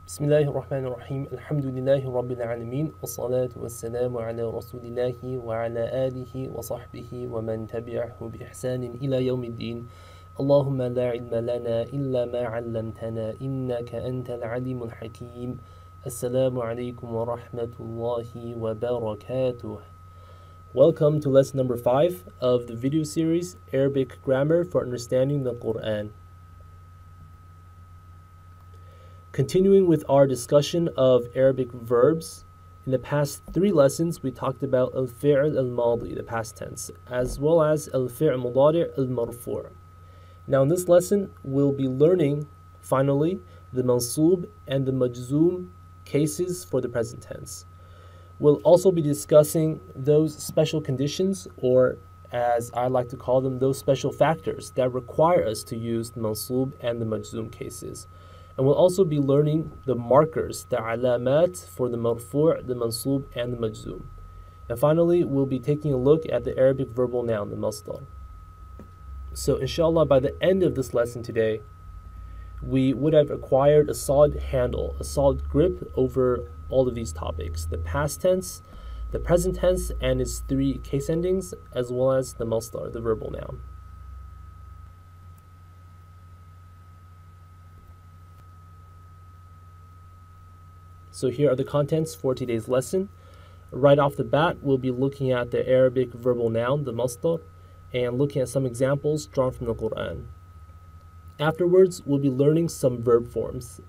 بسم الله الرحمن الرحيم الحمد لله رب العالمين والصلاة والسلام على رسول الله وعلى آله وصحبه ومن تبعه بإحسان إلى يوم الدين اللهم لا علم لنا إلا ما علمتنا إنك أنت العليم الحكيم السلام عليكم ورحمة الله وبركاته. Welcome to lesson number 5 of the video series Arabic Grammar for Understanding the Quran. Continuing with our discussion of Arabic verbs, in the past 3 lessons we talked about al-fi'l al-madi, the past tense, as well as al-fi'l mudari' al-marfu'. Now in this lesson we'll be learning, finally, the mansub and the majzoom cases for the present tense. We'll also be discussing those special conditions, or as I like to call them, those special factors that require us to use the mansub and the majzoom cases. And we'll also be learning the markers, the alamat for the marfu', the mansub, and the majzoom. And finally, we'll be taking a look at the Arabic verbal noun, the masdar. So inshallah, by the end of this lesson today, we would have acquired a solid handle, a solid grip over all of these topics: the past tense, the present tense and its 3 case endings, as well as the masdar, the verbal noun. So here are the contents for today's lesson. Right off the bat, we'll be looking at the Arabic verbal noun, the masdar, and looking at some examples drawn from the Quran. Afterwards, we'll be learning some verb forms.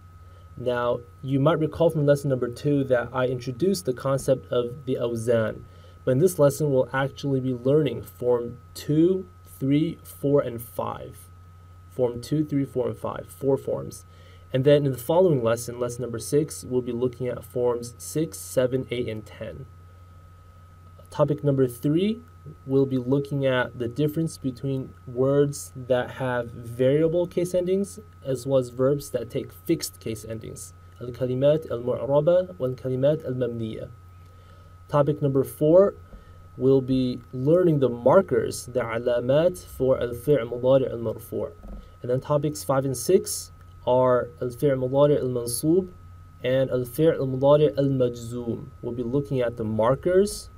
Now, you might recall from lesson number 2 that I introduced the concept of the awzan, but in this lesson, we'll actually be learning form 2, 3, 4, and 5. Form 2, 3, 4, and 5, 4 forms. And then in the following lesson, lesson number 6, we'll be looking at forms 6, 7, 8, and 10. Topic number 3, we'll be looking at the difference between words that have variable case endings as well as verbs that take fixed case endings. Al-kalimat al-mu'raba wal-kalimat al-mamniya. Topic number 4, we'll be learning the markers, the alamat for al-fi'l mudari' al-marfu'. And then topics 5 and 6 are al-fi'l mudari' al-mansub and al-fi'l mudari' al-majzoom. We'll be looking at the markers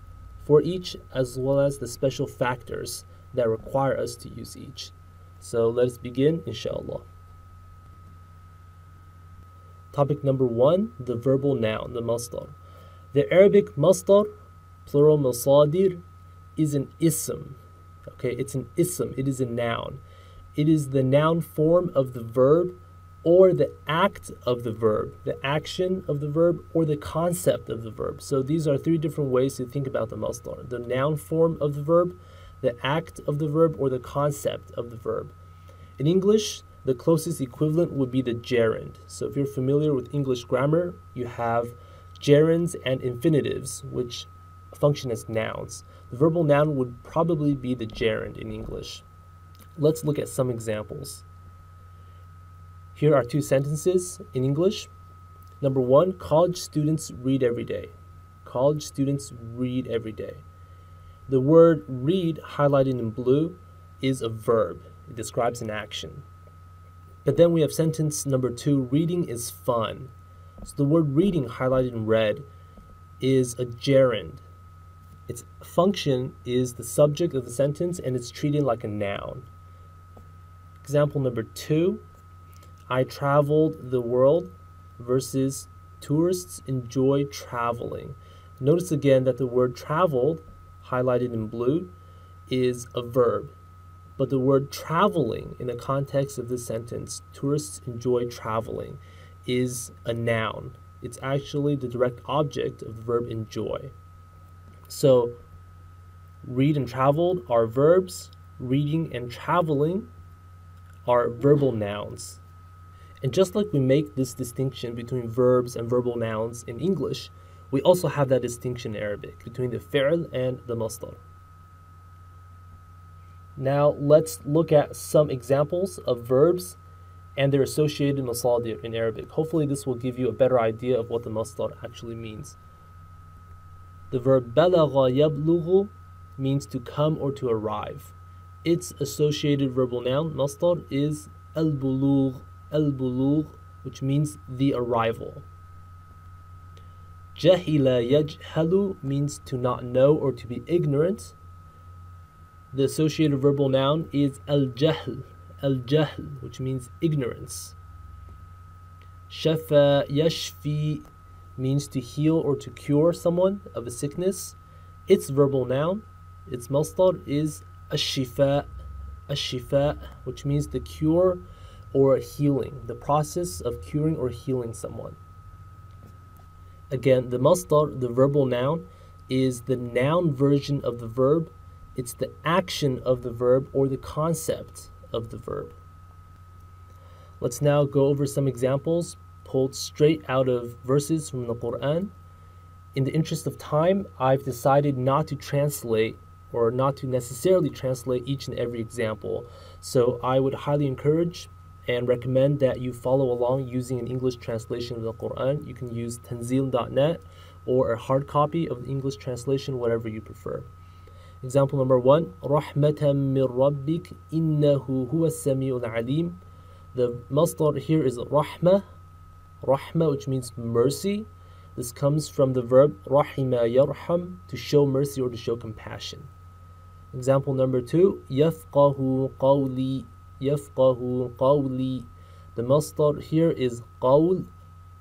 for each as well as the special factors that require us to use each. So let us begin, inshallah. Topic number 1, the verbal noun, the masdar. The Arabic masdar, plural masadir, is an ism. Okay, it's an ism, it is a noun. It is the noun form of the verb or the act of the verb, the action of the verb, or the concept of the verb. So these are 3 different ways to think about the masdar: the noun form of the verb, the act of the verb, or the concept of the verb. In English, the closest equivalent would be the gerund. So if you're familiar with English grammar, you have gerunds and infinitives, which function as nouns. The verbal noun would probably be the gerund in English. Let's look at some examples. Here are 2 sentences in English. Number 1, college students read every day. College students read every day. The word read, highlighted in blue, is a verb. It describes an action. But then we have sentence number 2, reading is fun. So the word reading, highlighted in red, is a gerund. Its function is the subject of the sentence and it's treated like a noun. Example number 2, I traveled the world versus tourists enjoy traveling. Notice again that the word traveled, highlighted in blue, is a verb. But the word traveling, in the context of this sentence, tourists enjoy traveling, is a noun. It's actually the direct object of the verb enjoy. So, read and traveled are verbs. Reading and traveling are verbal nouns. And just like we make this distinction between verbs and verbal nouns in English, we also have that distinction in Arabic between the fi'l and the masdar. Now let's look at some examples of verbs and their associated masadir in Arabic. Hopefully this will give you a better idea of what the masdar actually means. The verb balagha yablughu means to come or to arrive. Its associated verbal noun, masdar, is al-bulugh. Al-bulugh which means the arrival. Jahila yajhalu means to not know or to be ignorant. The associated verbal noun is al-jahl, which means ignorance. Shafa yashfi means to heal or to cure someone of a sickness. Its verbal noun, its masdar is ash-shifa, which means the cure or healing, the process of curing or healing someone. Again, the masdar, the verbal noun, is the noun version of the verb. It's the action of the verb or the concept of the verb. Let's now go over some examples pulled straight out of verses from the Quran. In the interest of time, I've decided not to translate or not to necessarily translate each and every example. So I would highly encourage and recommend that you follow along using an English translation of the Quran. You can use tanzil.net or a hard copy of the English translation, whatever you prefer. Example number 1, Rahmatan min Rabbik innahu huwa as-sami'ul alim. The masdar here is rahma, which means mercy. This comes from the verb rahima yarham, to show mercy or to show compassion. Example number 2, yafqahu qawli. The masdar here is qawl,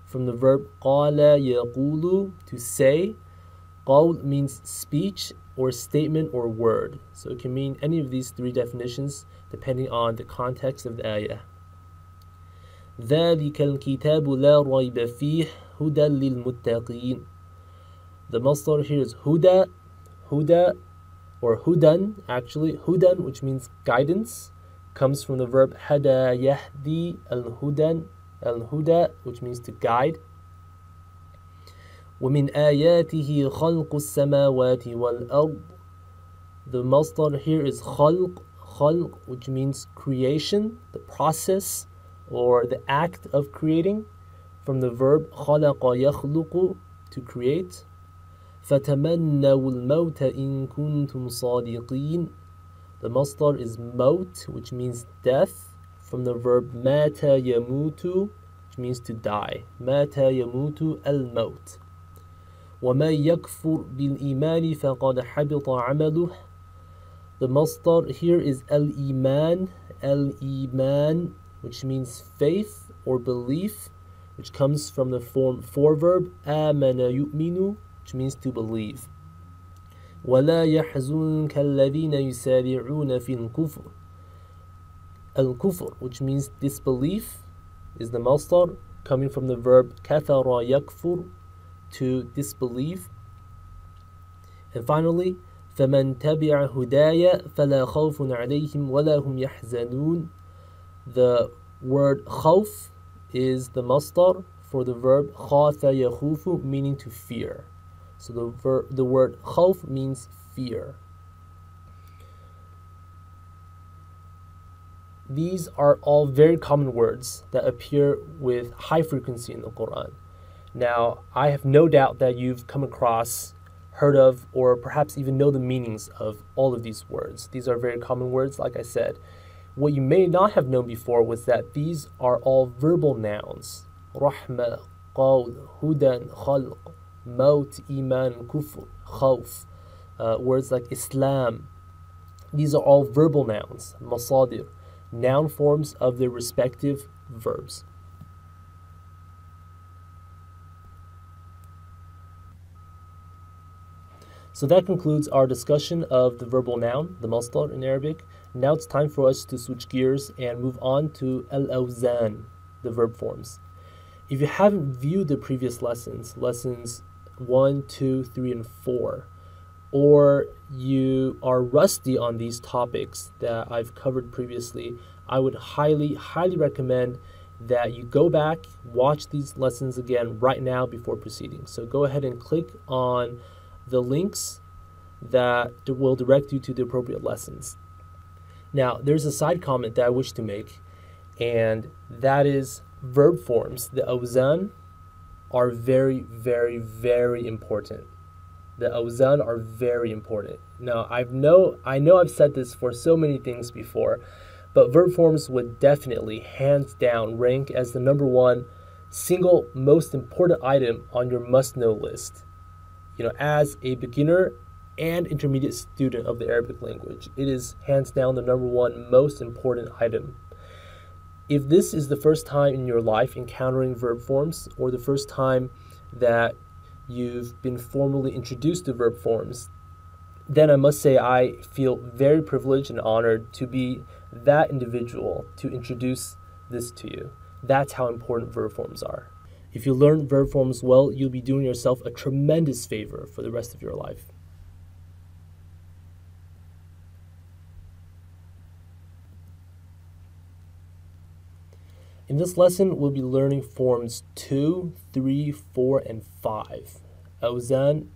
from the verb qala yaqulu, to say. Qawl means speech or statement or word. So it can mean any of these three definitions depending on the context of the ayah. ذَلِكَ الْكِتَابُ لَا رَيْبَ فِيهِ هُدًى لِلْمُتَّقِينَ. The masdar here is huda, or hudan, actually. Hudan, which means guidance, comes from the verb hada yahdi al-huda, which means to guide. وَمِنْ آيَاتِهِ خَلْقُ السَّمَاوَاتِ وَالْأَرْضِ. The masdar here is khalq, which means creation, the process or the act of creating, from the verb خَلَقَ يَخْلُقُ, to create. فَتَمَنَّوُا الْمَوْتَ إِن كُنْتُمْ صَادِقِينَ. The masdar is maut, which means death, from the verb مَاتَ يَمُوتُ, which means to die. مَاتَ يَمُوتُ الْمَوْتِ. وَمَنْ يَكْفُرْ بِالْإِيمَانِ فَقَدْ حَبِطَ عَمَلُهُ. The masdar here is al-iman, which means faith or belief, which comes from the form foreverb آمَنَ يُؤْمِنُ, which means to believe. وَلَا يَحْزُنكَ الَّذِينَ يُسَارِعُونَ فِي الْكُفْرِ. Al-kufr, which means disbelief, is the masdar, coming from the verb كَفَرَ يَكْفُرُ, to disbelieve. And finally, فَمَنْ تَبِعَ هُدَايَ فَلَا خَوْفٌ عَلَيْهِمْ وَلَا هُمْ يَحْزَنُونَ. The word khawf is the masdar for the verb khafa yakhufu, meaning to fear. So the word khawf means fear. These are all very common words that appear with high frequency in the Quran. Now, I have no doubt that you've come across, heard of, or perhaps even know the meanings of all of these words. These are very common words, like I said. What you may not have known before was that these are all verbal nouns. Rahma, qawl, hudan, khalq, maut, iman, kufr, khawf. Words like Islam. These are all verbal nouns, masadir, noun forms of their respective verbs. So that concludes our discussion of the verbal noun, the masdar in Arabic. Now it's time for us to switch gears and move on to al-awzan, the verb forms. If you haven't viewed the previous lessons 1, 2, 3, and 4, or you are rusty on these topics that I've covered previously, I would highly recommend that you go back, watch these lessons again right now before proceeding. So go ahead and click on the links that will direct you to the appropriate lessons. Now, there's a side comment that I wish to make, and that is verb forms, the awzan, are very, very, very important. The awzan are very important. Now, I know I've said this for so many things before, But verb forms would definitely, hands down, rank as the number one single most important item on your must-know list. As a beginner and intermediate student of the Arabic language, it is hands down the number one most important item. If this is the first time in your life encountering verb forms, or the first time that you've been formally introduced to verb forms, then I must say I feel very privileged and honored to be that individual to introduce this to you. That's how important verb forms are. If you learn verb forms well, you'll be doing yourself a tremendous favor for the rest of your life. In this lesson, we'll be learning forms 2, 3, 4, and 5. Awzan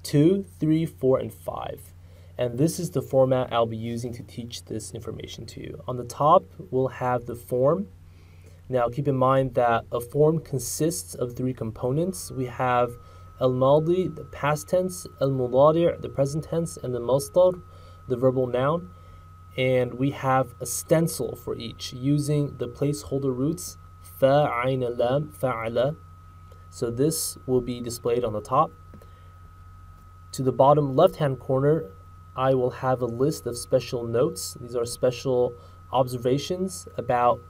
2, 3, 4, and 5. And this is the format I'll be using to teach this information to you. On the top, we'll have the form. Now, keep in mind that a form consists of three components. We have al-madi, the past tense, al-mudari', the present tense, and the masdar, the verbal noun. And we have a stencil for each using the placeholder roots fa, ayn, lam, fa'ala. So this will be displayed on the top. To the bottom left-hand corner, I will have a list of special notes. These are special observations about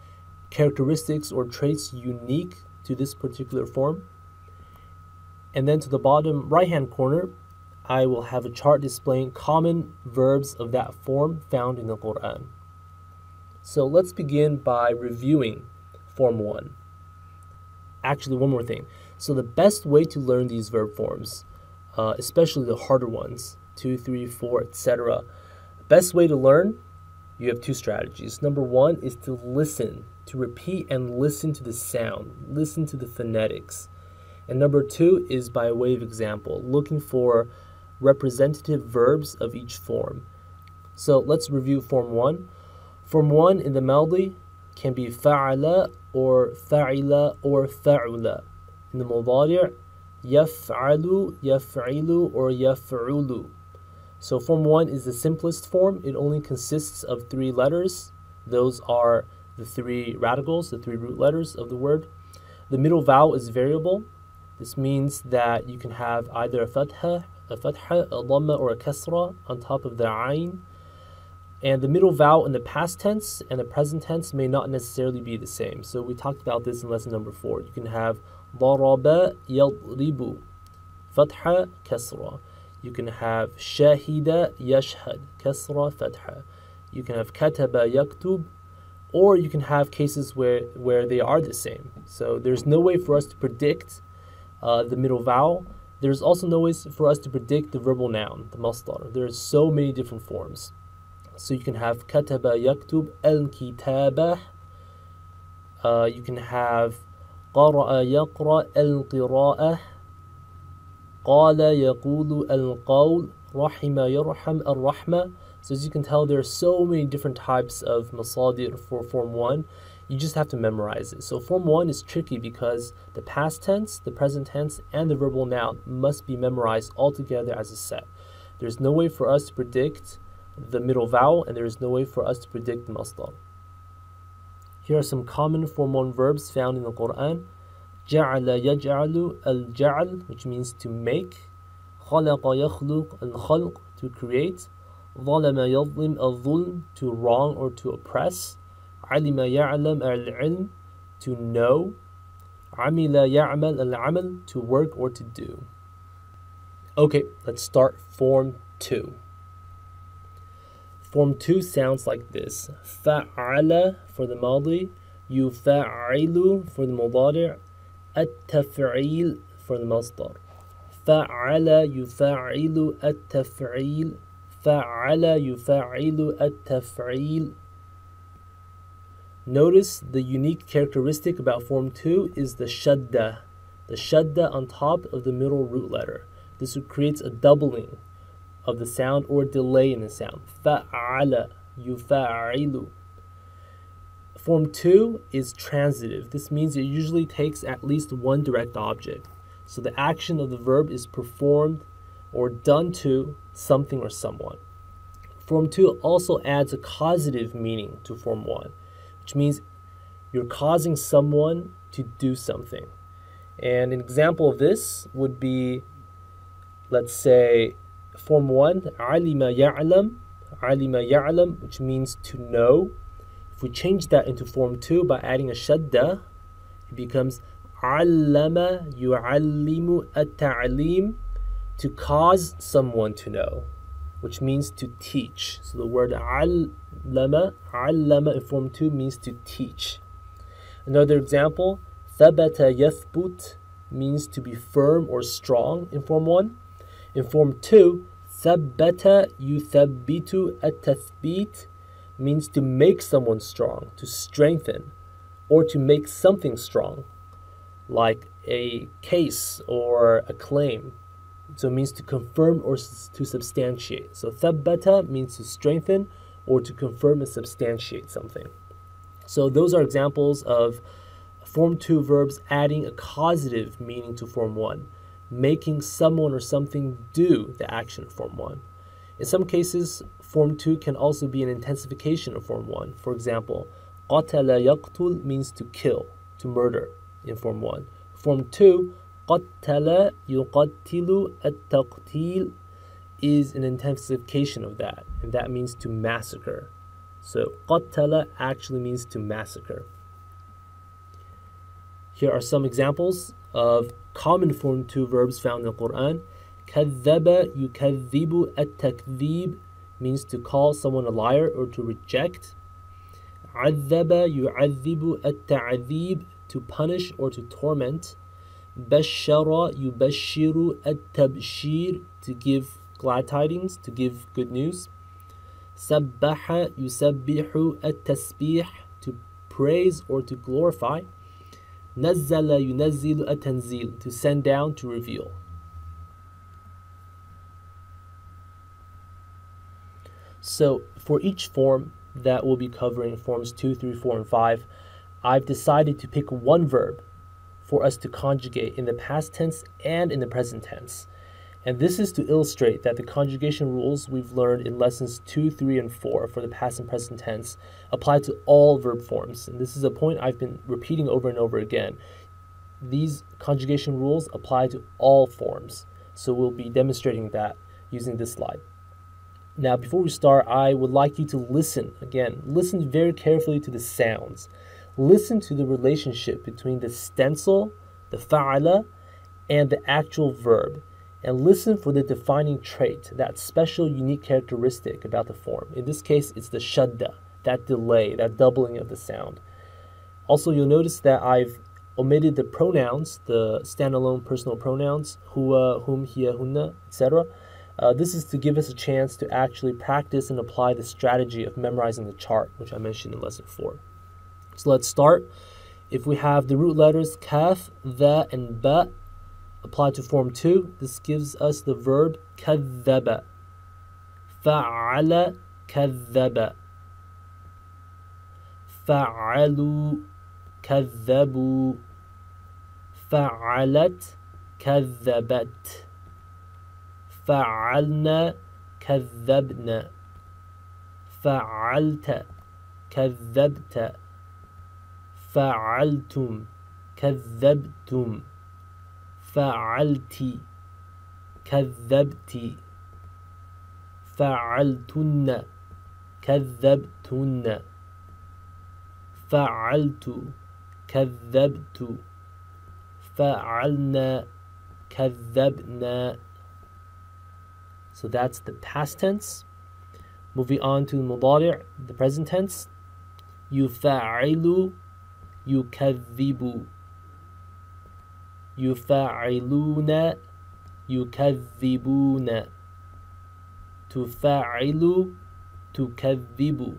characteristics or traits unique to this particular form. And then to the bottom right-hand corner, I will have a chart displaying common verbs of that form found in the Quran. So let's begin by reviewing Form 1. Actually, one more thing. So the best way to learn these verb forms, especially the harder ones, 2, 3, 4, etc. Best way to learn, you have two strategies. Number one is to listen, to repeat and listen to the sound, listen to the phonetics. And number two is by way of example, looking for representative verbs of each form. So let's review Form 1. Form 1 in the Madi can be fa'ala or fa'ila or fa'ula. In the Mudari', yaf'alu, yaf'ilu, or yaf'ulu. So Form 1 is the simplest form. It only consists of three letters. Those are the three radicals, the three root letters of the word. The middle vowel is variable. This means that you can have either a fatha, a dhamma, or a kasra on top of the ayn. And the middle vowel in the past tense and the present tense may not necessarily be the same. So we talked about this in lesson number 4. You can have ضرب يضرب, fatha, kasra. You can have shahida yashhad, kasra, fatha. You can have kataba yaktub, or you can have cases where they are the same. So there's no way for us to predict the middle vowel. There's also no way for us to predict the verbal noun, the masdar. There's so many different forms. So you can have kataba yaktub al-kitabah. You can have qara'a yaqra al-qira'ah. Qala yaqulu al-qawl. Rahima yarham al-rahma. So as you can tell, there are so many different types of masadir for Form 1. You just have to memorize it. So Form 1 is tricky because the past tense, the present tense, and the verbal noun must be memorized all together as a set. There's no way for us to predict the middle vowel, and there is no way for us to predict the masdar. Here are some common Form 1 verbs found in the Quran. جعل يجعل الجعل, which means to make. خلق يخلق الخلق, to create. ظلم يظلم الظلم, to wrong or to oppress. علم يعلم العلم, to know. عمل يعمل العمل, to work or to do. Okay, let's start Form 2. Form 2 sounds like this. فعل for the Madi, يفعل for the Mudari', التفعيل for the Masdar. فعل يفعل التفعيل, فعل يفعل التفعيل. Notice the unique characteristic about Form 2 is the shadda. The shadda on top of the middle root letter. This creates a doubling of the sound or delay in the sound. فَعَلَ يُفَعِلُ. Form 2 is transitive. This means it usually takes at least one direct object. So the action of the verb is performed or done to something or someone. Form 2 also adds a causative meaning to Form 1, which means you're causing someone to do something. And an example of this would be, let's say, Form 1, alima ya'lam, which means to know. If we change that into Form 2 by adding a shadda, it becomes allama yu'allimu at-ta'lim, to cause someone to know, which means to teach. So the word allama in Form 2 means to teach. Another example, thabata yathbut, means to be firm or strong in Form 1. In Form 2, thabbata yuthabbitu at-tathbit, means to make someone strong, to strengthen, or to make something strong, like a case or a claim. So it means to confirm or to substantiate. So thabbata means to strengthen or to confirm and substantiate something. So those are examples of Form 2 verbs adding a causative meaning to Form 1, making someone or something do the action of Form 1. In some cases, Form 2 can also be an intensification of Form 1. For example, قَتَلَ يَقْتُلْ means to kill, to murder in Form 1. Form 2, قَتَّلَ يُقَتِّلُ التَّقْتِيلُ is an intensification of that, and that means to massacre. So قَتَّلَ actually means to massacre. Here are some examples of common Form 2 verbs found in the Quran. كَذَّبَ يُكَذِّبُ التَّكْذِيبُ means to call someone a liar or to reject. عَذَّبَ يُعَذِّبُ التَّعْذِيبُ, to punish or to torment. بَشَّرَ يُبَشِّرُ التَّبْشِيرُ, to give glad tidings, to give good news. سَبَّحَ يُسَبِّحُ التَّسْبِيحُ, to praise or to glorify. نَزَّلَ يُنَزِّلُ التَّنزِيلُ, to send down, to reveal. So for each form that we'll be covering, Forms 2, 3, 4, and 5, I've decided to pick one verb for us to conjugate in the past tense and in the present tense. And this is to illustrate that the conjugation rules we've learned in lessons 2, 3, and 4 for the past and present tense apply to all verb forms. And this is a point I've been repeating over and over again. These conjugation rules apply to all forms. So we'll be demonstrating that using this slide. Now, before we start, I would like you to listen. Again, listen very carefully to the sounds. Listen to the relationship between the stencil, the fa'ala, and the actual verb. And listen for the defining trait, that special, unique characteristic about the form. In this case, it's the shadda, that delay, that doubling of the sound. Also, you'll notice that I've omitted the pronouns, the standalone personal pronouns, huwa, hum, hiya, hunna, etc. This is to give us a chance to actually practice and apply the strategy of memorizing the chart, which I mentioned in lesson 4. So let's start. If we have the root letters kaf, tha, and ba applied to Form 2, this gives us the verb كذب. فعل كذب. فعلوا كذبوا. فعلت كذبت. فعلنا كذبنا. فعلت كذبت. فعلتم كذبتم. فعلت كذبت. فعلتن كذبتن. فعلت كذبت. فعلنا كذبنا. So that's the past tense. Moving on to mudari', the present tense. يفعل يكذب. يفعلون يكذبون. تفعل تكذب.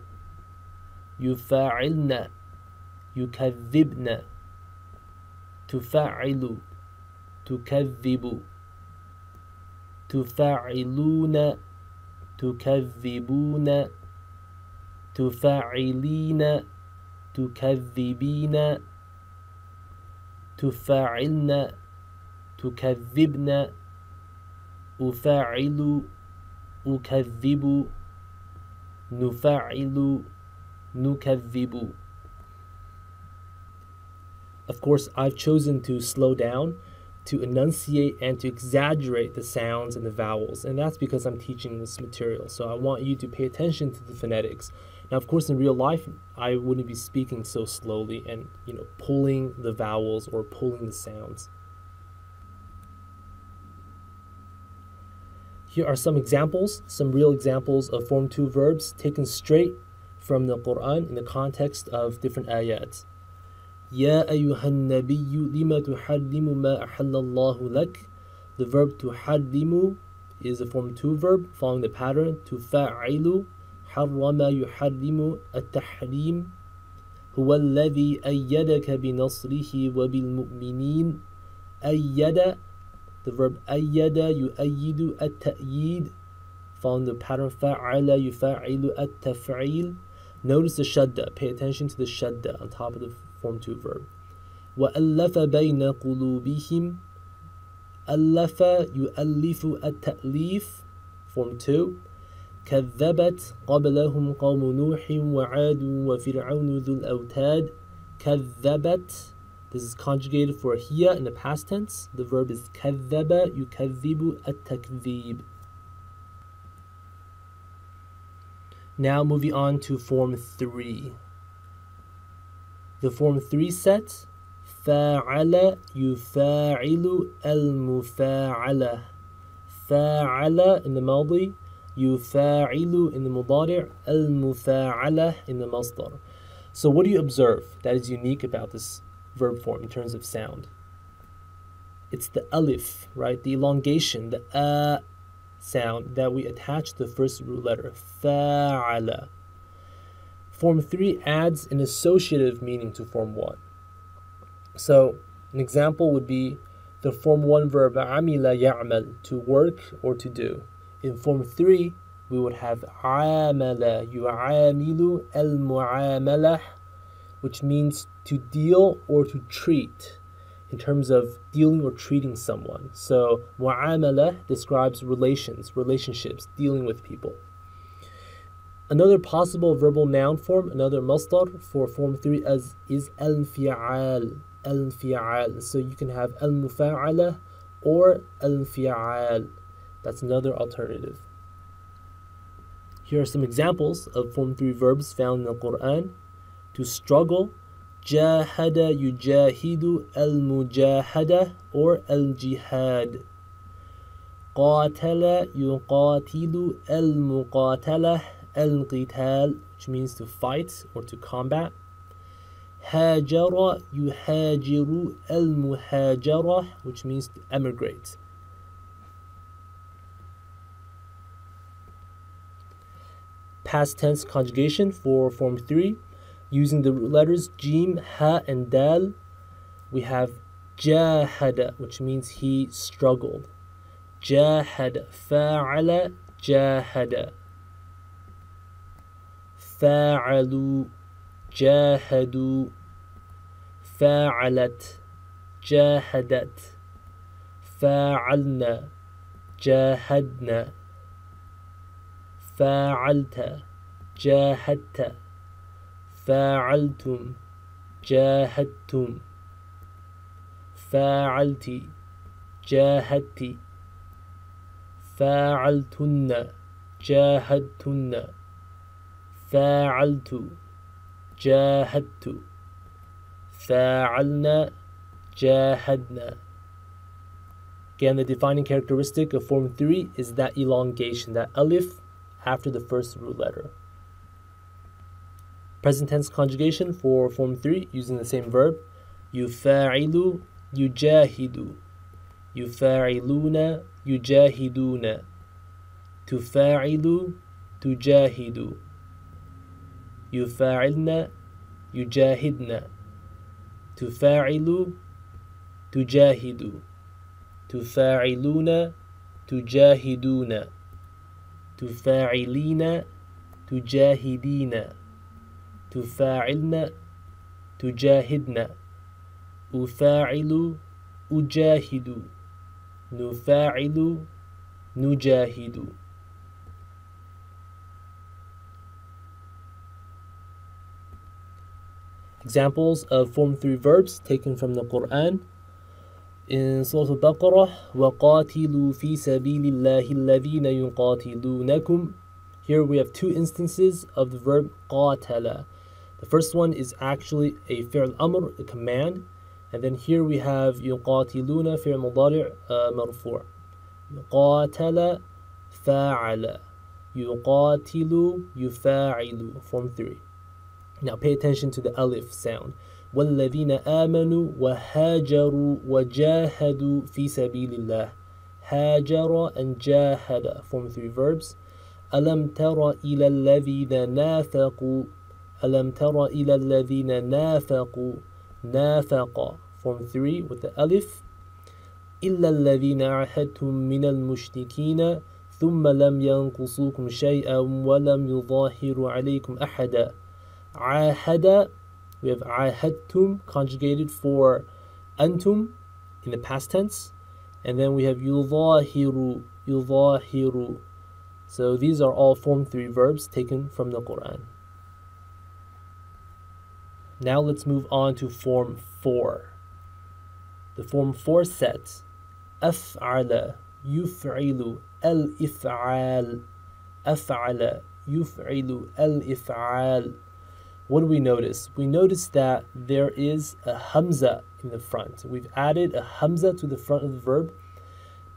يفعلن يكذبن. تفعل تكذب. تفعلون تكذبون. تفعلين تكذبين. تفعلن تكذبن. أفعل أكذب. نفعل نكذب. Of course, I've chosen to slow down, to enunciate, and to exaggerate the sounds and the vowels, and that's because I'm teaching this material. So I want you to pay attention to the phonetics. Now, of course, in real life, I wouldn't be speaking so slowly and, pulling the vowels or pulling the sounds. Here are some examples, some real examples of Form 2 verbs taken straight from the Quran in the context of different ayats. يا أيها النبي لما تحرم ما أحل الله لك. The verb تحرم is a Form 2 verb following the pattern تفعل حرم يحرم التحريم. هو الذي أيدك بنصره وبالمؤمنين. أيد, the verb أيد يؤيد التأييد following the pattern فعل يفعل التفعيل. Notice the shadda, pay attention to the shadda on top of the Form 2 verb. وألف بين قلوبهم. ألف يؤلف التأليف, Form 2. كذبت قبلهم قوم نوح وعاد وفرعون ذو الأوتاد. كذبت, this is conjugated for هي in the past tense. The verb is كذب يكذب التكذيب. Now moving on to Form 3. The Form 3 set, فاعل يفاعل المفاعلة. فاعل in the ماضي, يفاعل in the مضارع, المفاعلة in the masdar. So what do you observe that is unique about this verb form in terms of sound? It's the alif, right? The elongation, the sound that we attach to the first root letter, فاعل. Form 3 adds an associative meaning to Form 1. So an example would be the Form 1 verb عمل يعمل, to work or to do. In Form 3, we would have عامل يعامل المعاملة, which means to deal or to treat in terms of dealing or treating someone. So معاملة describes relationships, dealing with people. Another possible verbal noun form, another masdar for Form 3 is al-fi'al. Al-fi'al. So you can have al-mufa'ala or al-fi'al. That's another alternative. Here are some examples of Form 3 verbs found in the Quran. To struggle, jahada yujahidu al-mujahada or al-jihad. قاتل يقاتل المقاتلة القتال, which means to fight or to combat. هاجر يهاجر المهاجرة, which means to emigrate. Past tense conjugation for Form 3, using the root letters jim, ha, and dal, we have jahada, which means he struggled. جاهد فاعل جاهد. فاعلوا جاهدوا. فاعلت جاهدت. فاعلنا جاهدنا. فاعلت جاهدت. فاعلتم جاهدتم. فاعلت جاهدت. فاعلتن جاهدتن. فاعلت جاهدت. فاعلنا جاهدنا. Again, the defining characteristic of Form 3 is that elongation, that alif after the first root letter. Present tense conjugation for Form 3 using the same verb. يفاعل يجاهد. يفاعلون يجاهدون. تفاعل تجاهد. يفاعلن يجاهدن. تفاعل تجاهد. تفاعلون تجاهدون. تفاعلين تجاهدين. تفاعلن تجاهدن. أفاعل أجاهد. نفاعل نجاهد. Examples of Form 3 verbs taken from the Quran. In Surah Al-Baqarah, وَقَاتِلُوا فِي سَبِيلِ اللَّهِ الَّذِينَ يُقَاتِلُونَكُمْ. Here we have two instances of the verb قَاتَلَ. The first one is actually a fi'l amr, a command. And then here we have يُقَاتِلُونَ فِعْل مضارع مرفوع. قَاتَلَ فَاعَلَ. يُقَاتِلُ يُفَاعِلُ. Form 3. Now pay attention to the alif sound. وَالَّذِينَ آمَنُوا وَهَاجَرُوا وَجَاهَدُوا فِي سَبِيلِ اللَّهِ. هَاجَرَ and جَاهَدَ. Form 3 verbs. أَلَمْ تَرَ إِلَى الَّذِينَ نَافَقُوا. أَلَمْ تَرَ إِلَى الَّذِينَ نَافَقُوا. نَافَقَ. Form 3 with the alif. إِلَّا الَّذِينَ عَاهَدتُّم مِّنَ الْمُشْرِكِينَ ثُمَّ لَمْ يَنقُصُوكُمْ شَيْئًا وَلَمْ يُظَاهِرُوا عَلَيْكُمْ أَحَدًا. عَاهَدَ, we have عَاهَدتُّم conjugated for أنتم in the past tense, and then we have يُظَاهِرُ يُظَاهِرُ. So these are all Form 3 verbs taken from the Quran. Now let's move on to Form 4. The Form 4 set. أفعل يفعل الإفعال. أفعل يفعل الإفعال. What do we notice? We notice that there is a hamza in the front. We've added a hamza to the front of the verb,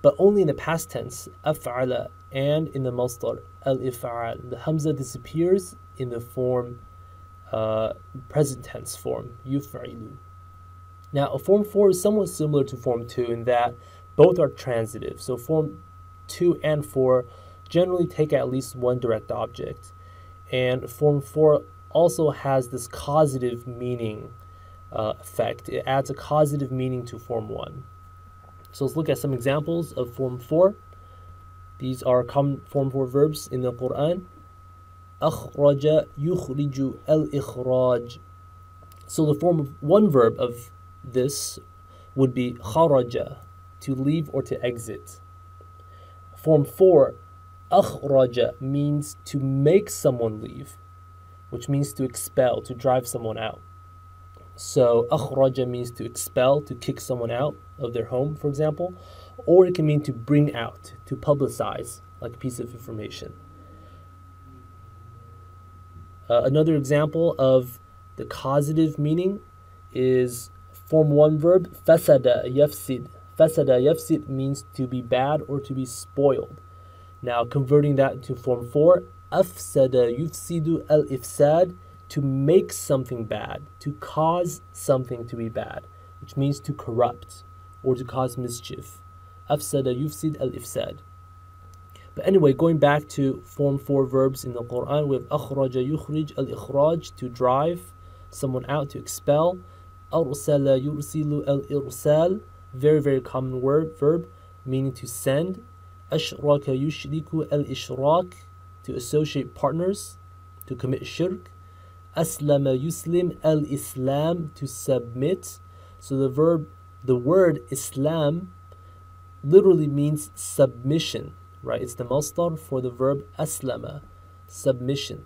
but only in the past tense, أفعل, and in the masdar, al-if'al. The hamza disappears in the form, present tense form, يفعل. Now, a Form 4 is somewhat similar to Form 2 in that both are transitive. So Form 2 and 4 generally take at least one direct object. And Form 4 also has this causative meaning effect. It adds a causative meaning to Form 1. So let's look at some examples of Form 4. These are common Form 4 verbs in the Quran. أخرج يخرج الإخراج. So the Form 1 verb of this would be خرج, to leave or to exit. Form 4, أخرج, means to make someone leave, which means to expel, to drive someone out. So أخرج means to expel, to kick someone out of their home, for example, or it can mean to bring out, to publicize, like a piece of information. Another example of the causative meaning is Form 1 verb, فسد يفسد. فسد يفسد means to be bad or to be spoiled. Now converting that to Form 4, أفسد يفسد الإفساد, to make something bad, to cause something to be bad, which means to corrupt or to cause mischief. أفسد يفسد الإفساد. But anyway, going back to Form 4 verbs in the Quran, we have أخرج يخرج الإخراج, to drive someone out, to expel. أرسل يرسل الإرسال, very, very common verb, meaning to send. أشرك يشرك الإشراك, to associate partners, to commit shirk. أسلم يسلم الإسلام, to submit. So the word Islam literally means submission, right? It's the masdar for the verb أسلم, submission.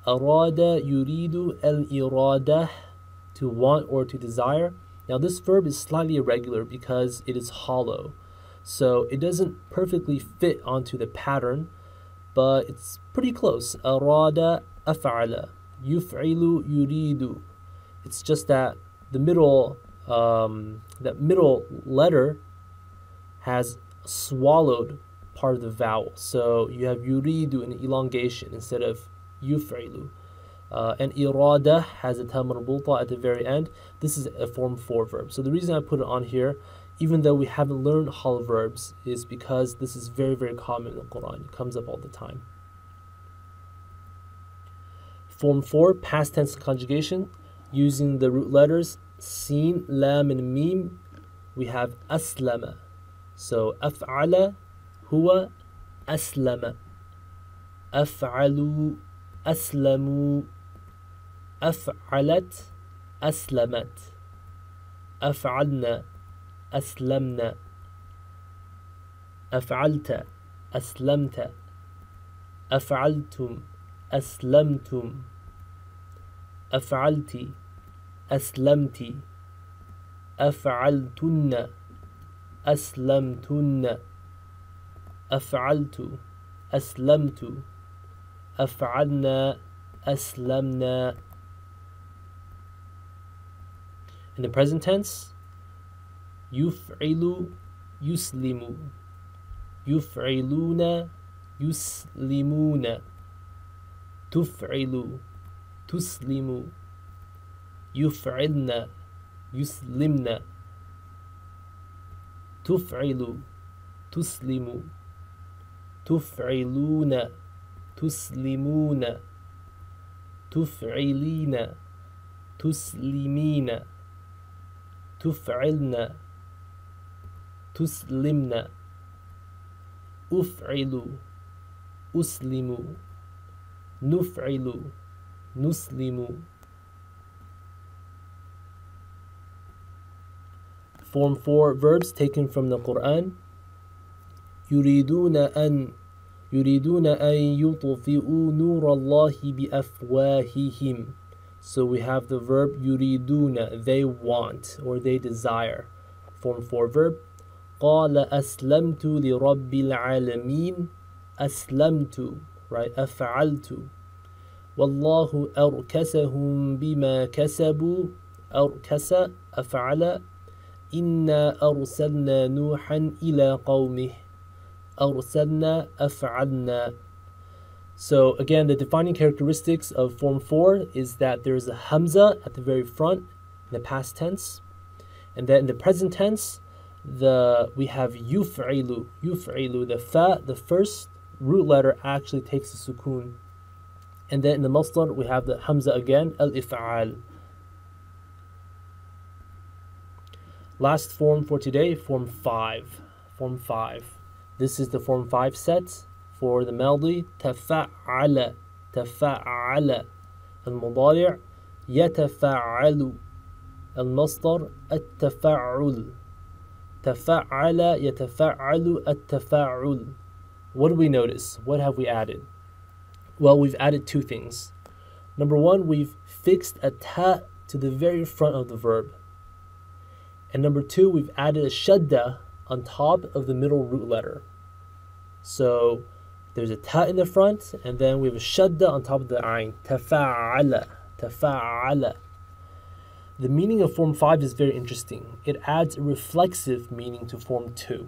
أراد يريد الإرادة, to want or to desire. Now this verb is slightly irregular because it is hollow, so it doesn't perfectly fit onto the pattern, but it's pretty close. أراد أفعل, يفعل يريد. It's just that the middle letter has swallowed part of the vowel, so you have yuridu in elongation instead of yuf'ilu. And irada has a ta marbuta at the very end. This is a Form 4 verb. So the reason I put it on here, even though we haven't learned hollow verbs, is because this is very, very common in the Quran. It comes up all the time. Form 4, past tense conjugation, using the root letters sin, lam, and mim. We have aslama. So af'ala huwa aslama. Af'alu aslamu. أفعلت أسلمت. أفعلنا أسلمنا. أفعلت أسلمت. أفعلتم أسلمتم. أفعلت أسلمت أفعلتن أسلمتن أفعلت أسلمت أفعلنا أسلمنا. In the present tense, يفعل يسلم يفعلون يسلمون تفعل تسلم يفعلن يسلمن تفعل تسلم تفعلون تسلمون تفعلين تسلمين تفعلن تسلمن أفعل أسلم نفعل نسلم. Form 4 verbs taken from the Quran. يريدون أن يطفئوا نور الله بأفواههم. So we have the verb يريدون, they want or they desire. Form 4 verb. قال أسلمت لرب العالمين. أسلمت, right? أفعلت. والله أركسهم بما كسبوا. أركس أفعل. إنا أرسلنا نوحا إلى قومه. أرسلنا أفعلنا. So again, the defining characteristics of form 4 is that there is a hamza at the very front in the past tense, and that in the present tense we have yuf'ilu. The fa, the first root letter, actually takes the sukun, and then in the masdar we have the hamza again, al-if'al. Last form for today, form 5. Form 5. This is the form 5 set for the melody. تفعل تفعل. المضارع يتفعل. المصدر التفعل. تفعل يتفعل التفعل. What do we notice? What have we added? Well, we've added two things. Number one, we've fixed a ta to the very front of the verb. And number two, we've added a shadda on top of the middle root letter. So there's a ta in the front, and then we have a shadda on top of the ayn. Tafa'ala, tafa'ala. The meaning of form 5 is very interesting. It adds a reflexive meaning to form 2.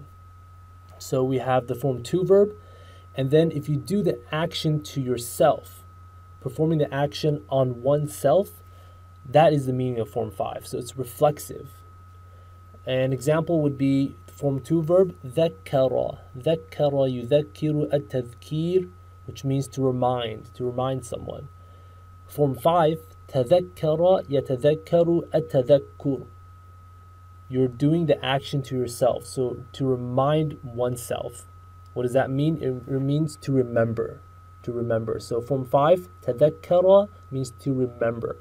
So we have the form 2 verb, and then if you do the action to yourself, performing the action on oneself, that is the meaning of form 5. So it's reflexive. An example would be form 2 verb, ذكر. ذكر يذكر التذكير, which means to remind someone. Form 5, تذكر يتذكر التذكر. You're doing the action to yourself, so to remind oneself. What does that mean? It means to remember. To remember. So form 5, تذكر, means to remember.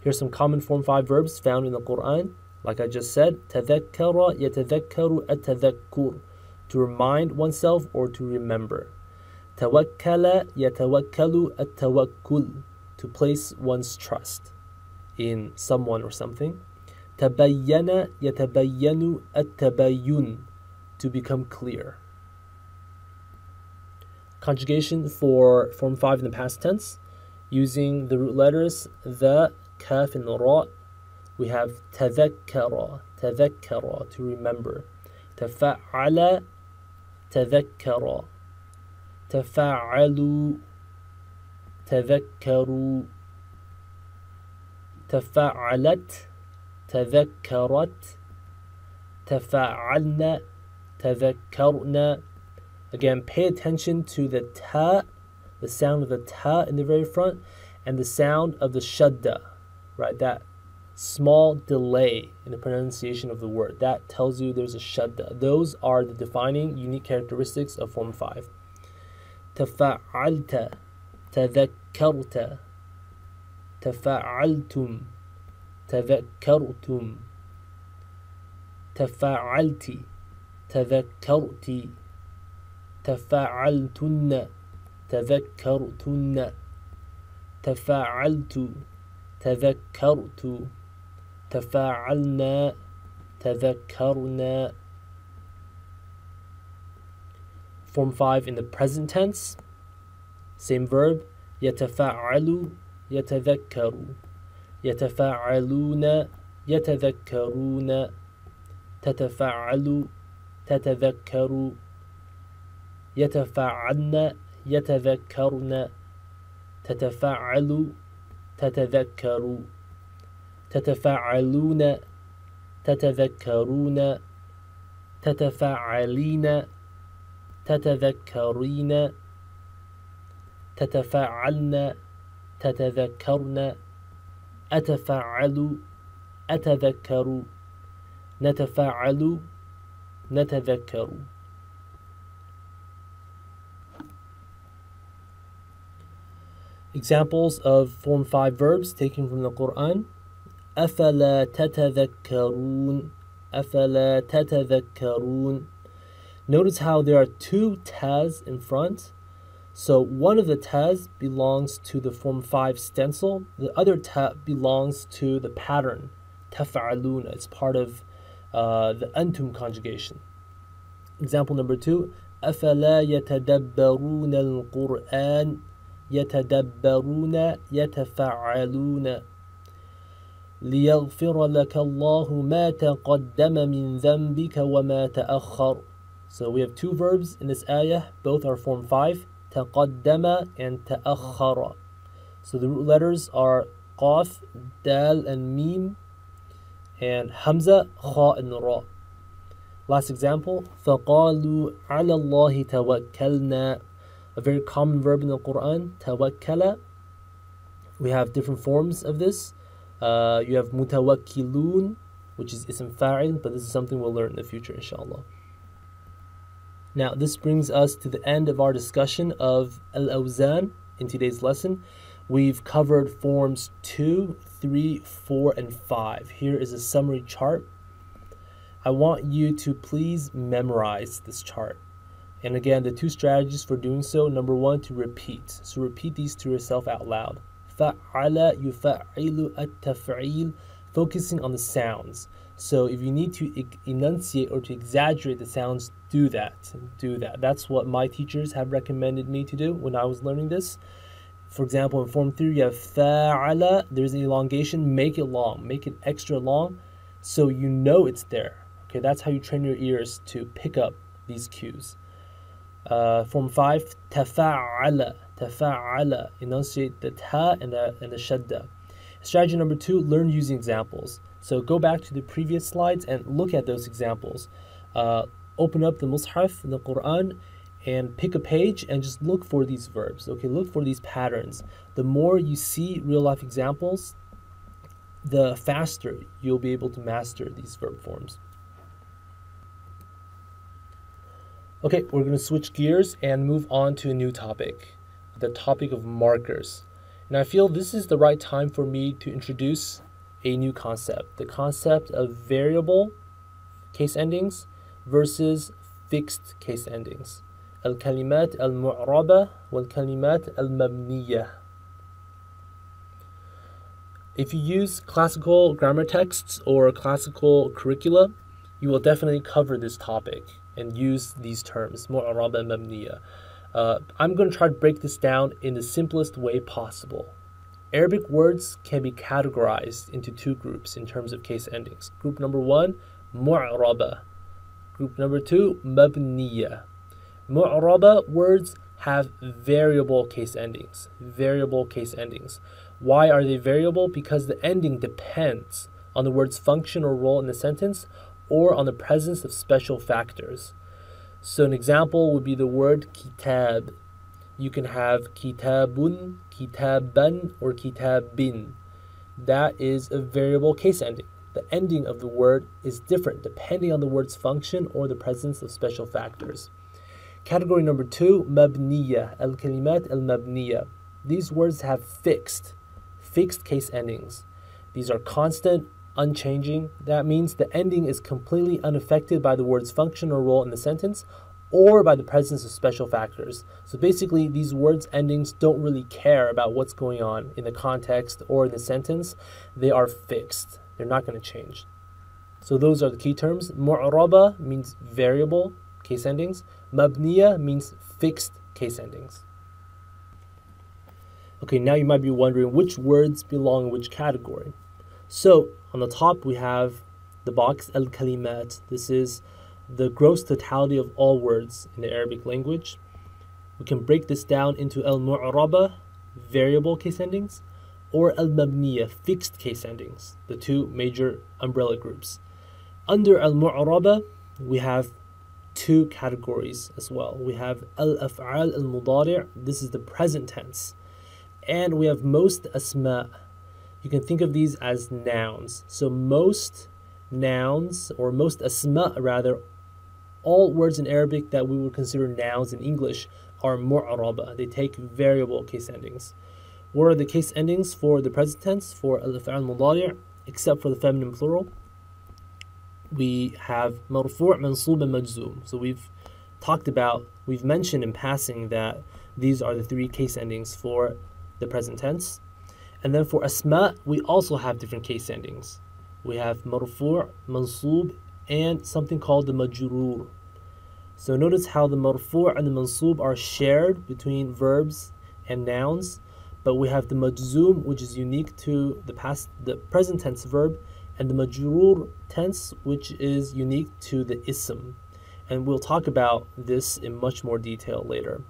Here's some common form 5 verbs found in the Quran. Like I just said, تذكر يتذكر التذكر, to remind oneself or to remember. توكل يتوكل التوكل, to place one's trust in someone or something. تبين يتبين التبين, to become clear. Conjugation for form 5 in the past tense, using the root letters the, kaf, and ra. We have تذكر, تذكر, to remember. تفعل تذكر. تفعلوا تذكروا. تفعلت تذكرت. تفعلن تذكرن. Again, pay attention to the ta, the sound of the ta in the very front, and the sound of the shadda, right? That small delay in the pronunciation of the word. That tells you there's a shadda. Those are the defining unique characteristics of form 5. تفعلت تذكرت. تفعلتم تذكرتم. تفعلت تذكرت. تفعلتن تذكرتن. تفعلت تذكرت تفاعلنا تذكرنا. Form 5 in the present tense, same verb, يتفاعل يتذكر يتفاعلون يتذكرون تتفاعل تتذكر يتفاعلن يتذكرن تتفاعل تتذكر تتفاعلون تتذكرون تتفاعلين تتذكرين تتفاعلن تتذكرن أتفاعل أتذكر نتفاعل نتذكر. Examples of Form 5 verbs taken from the Quran. أفلا تتذكرون أفلا تتذكرون. Notice how there are two tas in front. So one of the tas belongs to the Form 5 stencil. The other ta belongs to the pattern. تفعلون. It's part of the أنتم conjugation. Example number 2. أفلا يتدبرون القرآن يتدبرون يتفعلون ليغفر لك الله ما تقدم من ذنبك وما تأخر. So we have two verbs in this ayah, both are Form 5, تقدم and تأخر. So the root letters are قاف, دال and ميم, and hamza, خاء and ra. Last example, فقالوا على الله توكلنا. A very common verb in the Quran, tawakkala. We have different forms of this. You have mutawakkilun, which is ism fa'il, but this is something we'll learn in the future, inshallah. Now, this brings us to the end of our discussion of al-awzan in today's lesson. We've covered forms 2, 3, 4, and 5. Here is a summary chart. I want you to please memorize this chart. And again, the two strategies for doing so, number 1, to repeat. So repeat these to yourself out loud. فَعَلَ يُفَعِّلُ التَّفْعِيل, focusing on the sounds. So if you need to enunciate or to exaggerate the sounds, do that. Do that. That's what my teachers have recommended me to do when I was learning this. For example, in Form 3, you have فَعَلَ, there's an elongation, make it long, make it extra long, so you know it's there. Okay, that's how you train your ears to pick up these cues. Form 5, تفاعل, تفاعل, enunciate the ta and the shadda. Strategy number 2, learn using examples. So go back to the previous slides and look at those examples. Open up the Mus'haf, the Quran, and pick a page and just look for these verbs. Okay, look for these patterns. The more you see real life examples, the faster you'll be able to master these verb forms. Okay, we're going to switch gears and move on to a new topic, the topic of markers. And I feel this is the right time for me to introduce a new concept, the concept of variable case endings versus fixed case endings. Al-kalimat al-mu'raba wal-kalimat al-mabniya. If you use classical grammar texts or classical curricula, you will definitely cover this topic and use these terms, mu'raba and mabniya. I'm going to try to break this down in the simplest way possible. Arabic words can be categorized into two groups in terms of case endings. Group number 1, mu'raba. Group number 2, mabniya. Mu'raba words have variable case endings. Variable case endings. Why are they variable? Because the ending depends on the word's function or role in the sentence or on the presence of special factors. So an example would be the word kitab. You can have kitabun, kitaban, or kitabin. That is a variable case ending. The ending of the word is different depending on the word's function or the presence of special factors. Category number 2, mabniya, al-kalimat al-mabniya. These words have fixed case endings. These are constant, unchanging. That means the ending is completely unaffected by the word's function or role in the sentence or by the presence of special factors. So basically, these words endings don't really care about what's going on in the context or in the sentence. They are fixed. They're not going to change. So those are the key terms. Mu'raba means variable case endings. Mabniya means fixed case endings. Okay, now you might be wondering which words belong in which category. So on the top we have the box al-kalimat. This is the gross totality of all words in the Arabic language. We can break this down into al-mu'raba, variable case endings, or al-mabniya, fixed case endings, the two major umbrella groups. Under al-mu'raba, we have two categories as well. We have al-af'al al-mudari', this is the present tense. And we have most asma. You can think of these as nouns. So most nouns, or most asma rather, all words in Arabic that we would consider nouns in English are mu'raba. They take variable case endings. What are the case endings for the present tense, for al-af'al al-mudari', except for the feminine plural? We have marfu', mansub, and majzoom. So we've mentioned in passing that these are the three case endings for the present tense. And then for asma, we also have different case endings. We have marfu', mansub, and something called the majroor. So notice how the marfu' and the mansub are shared between verbs and nouns, but we have the majzoom, which is unique to the present tense verb, and the majroor tense, which is unique to the ism. And we'll talk about this in much more detail later.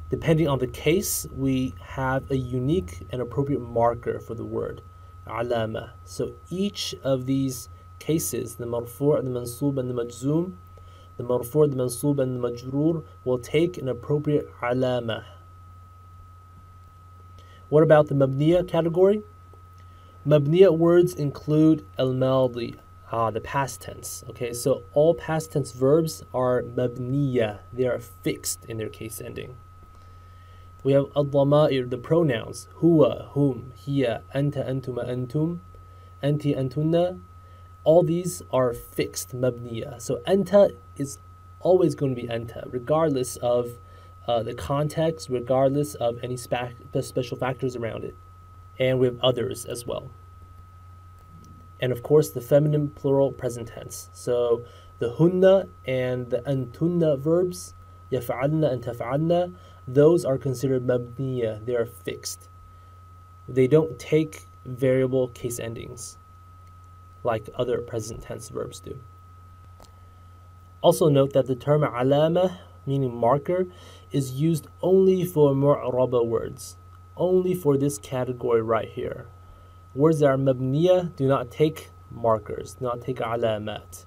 Depending on the case, we have a unique and appropriate marker for the word, alama. So each of these cases, the marfu', the mansub, and the majzoom, the marfu', the mansub, and the majroor will take an appropriate alama. What about the mabniya category? Mabniya words include al-madi, the past tense. Okay, so all past tense verbs are mabniya. They are fixed in their case ending. We have al-dhama'ir, the pronouns, huwa, whom, hiya, anta, antuma, antum, anti, antunna. All these are fixed mabniya. So anta is always going to be anta, regardless of the context, regardless of any special factors around it. And we have others as well. And of course, the feminine plural present tense. So the hunna and the antunna verbs, yaf'alna and taf'alna, those are considered mabniya. They are fixed. They don't take variable case endings like other present tense verbs do. Also note that the term alama, meaning marker, is used only for mu'raba words, only for this category right here. Words that are mabniya do not take markers, do not take alamat.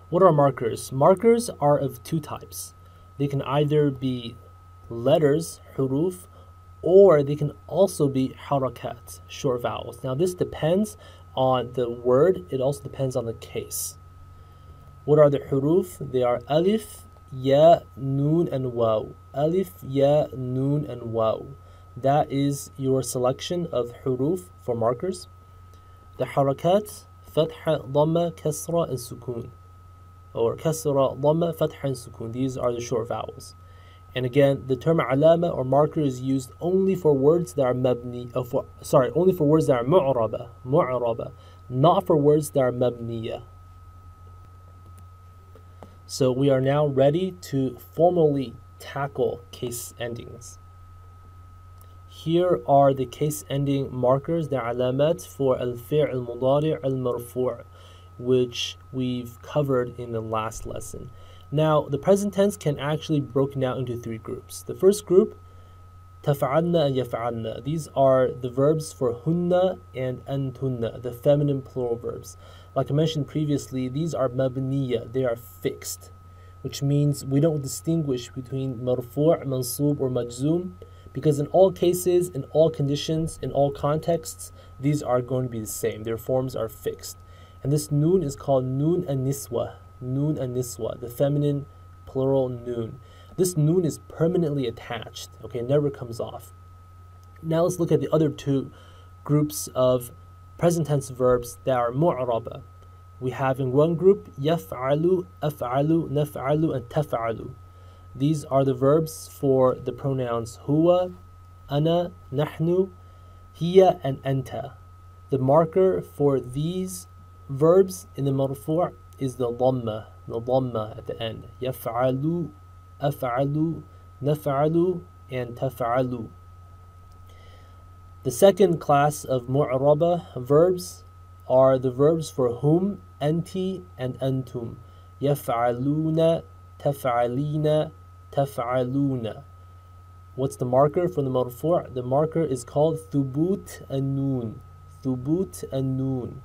What are markers? Markers are of two types. They can either be letters, huruf, or they can also be harakat, short vowels. Now this depends on the word, it also depends on the case. What are the huruf? They are alif, ya, noon, and waw. Alif, ya, noon, and waw. That is your selection of huruf for markers. The harakat, fatha, dhamma, kasra, and sukun. Or kasra, dhamma, fatha, and sukun. These are the short vowels. And again, the term alama or marker is used only for words that are only for words that are mu'raba, not for words that are mabniya. So we are now ready to formally tackle case endings. Here are the case ending markers, the alamat for al-fi' al-mudari' al-marfu', which we've covered in the last lesson. Now, the present tense can actually be broken out into three groups. The first group, taf'alna and yaf'alna. These are the verbs for hunna and antunna, the feminine plural verbs. Like I mentioned previously, these are mabniya, they are fixed, which means we don't distinguish between marfu', mansub, or majzoom, because in all cases, in all conditions, in all contexts, these are going to be the same. Their forms are fixed. And this noon is called noon and niswa. Noon and niswa, the feminine plural noon. This noon is permanently attached, okay, it never comes off. Now let's look at the other two groups of present tense verbs that are mu'raba. We have in one group yaf'alu, af'alu, naf'alu, and taf'alu. These are the verbs for the pronouns huwa, ana, nahnu, hiya, and anta. The marker for these verbs in the marfu' is the dhamma at the end. Yaf'alu, af'alu, naf'alu, and taf'alu. The second class of mu'raba verbs are the verbs for whom, anti, and antum. Yaf'aluna, taf'alina, taf'aluna. What's the marker for the marfu'? The marker is called thubut an-nun. Thubut an-nun,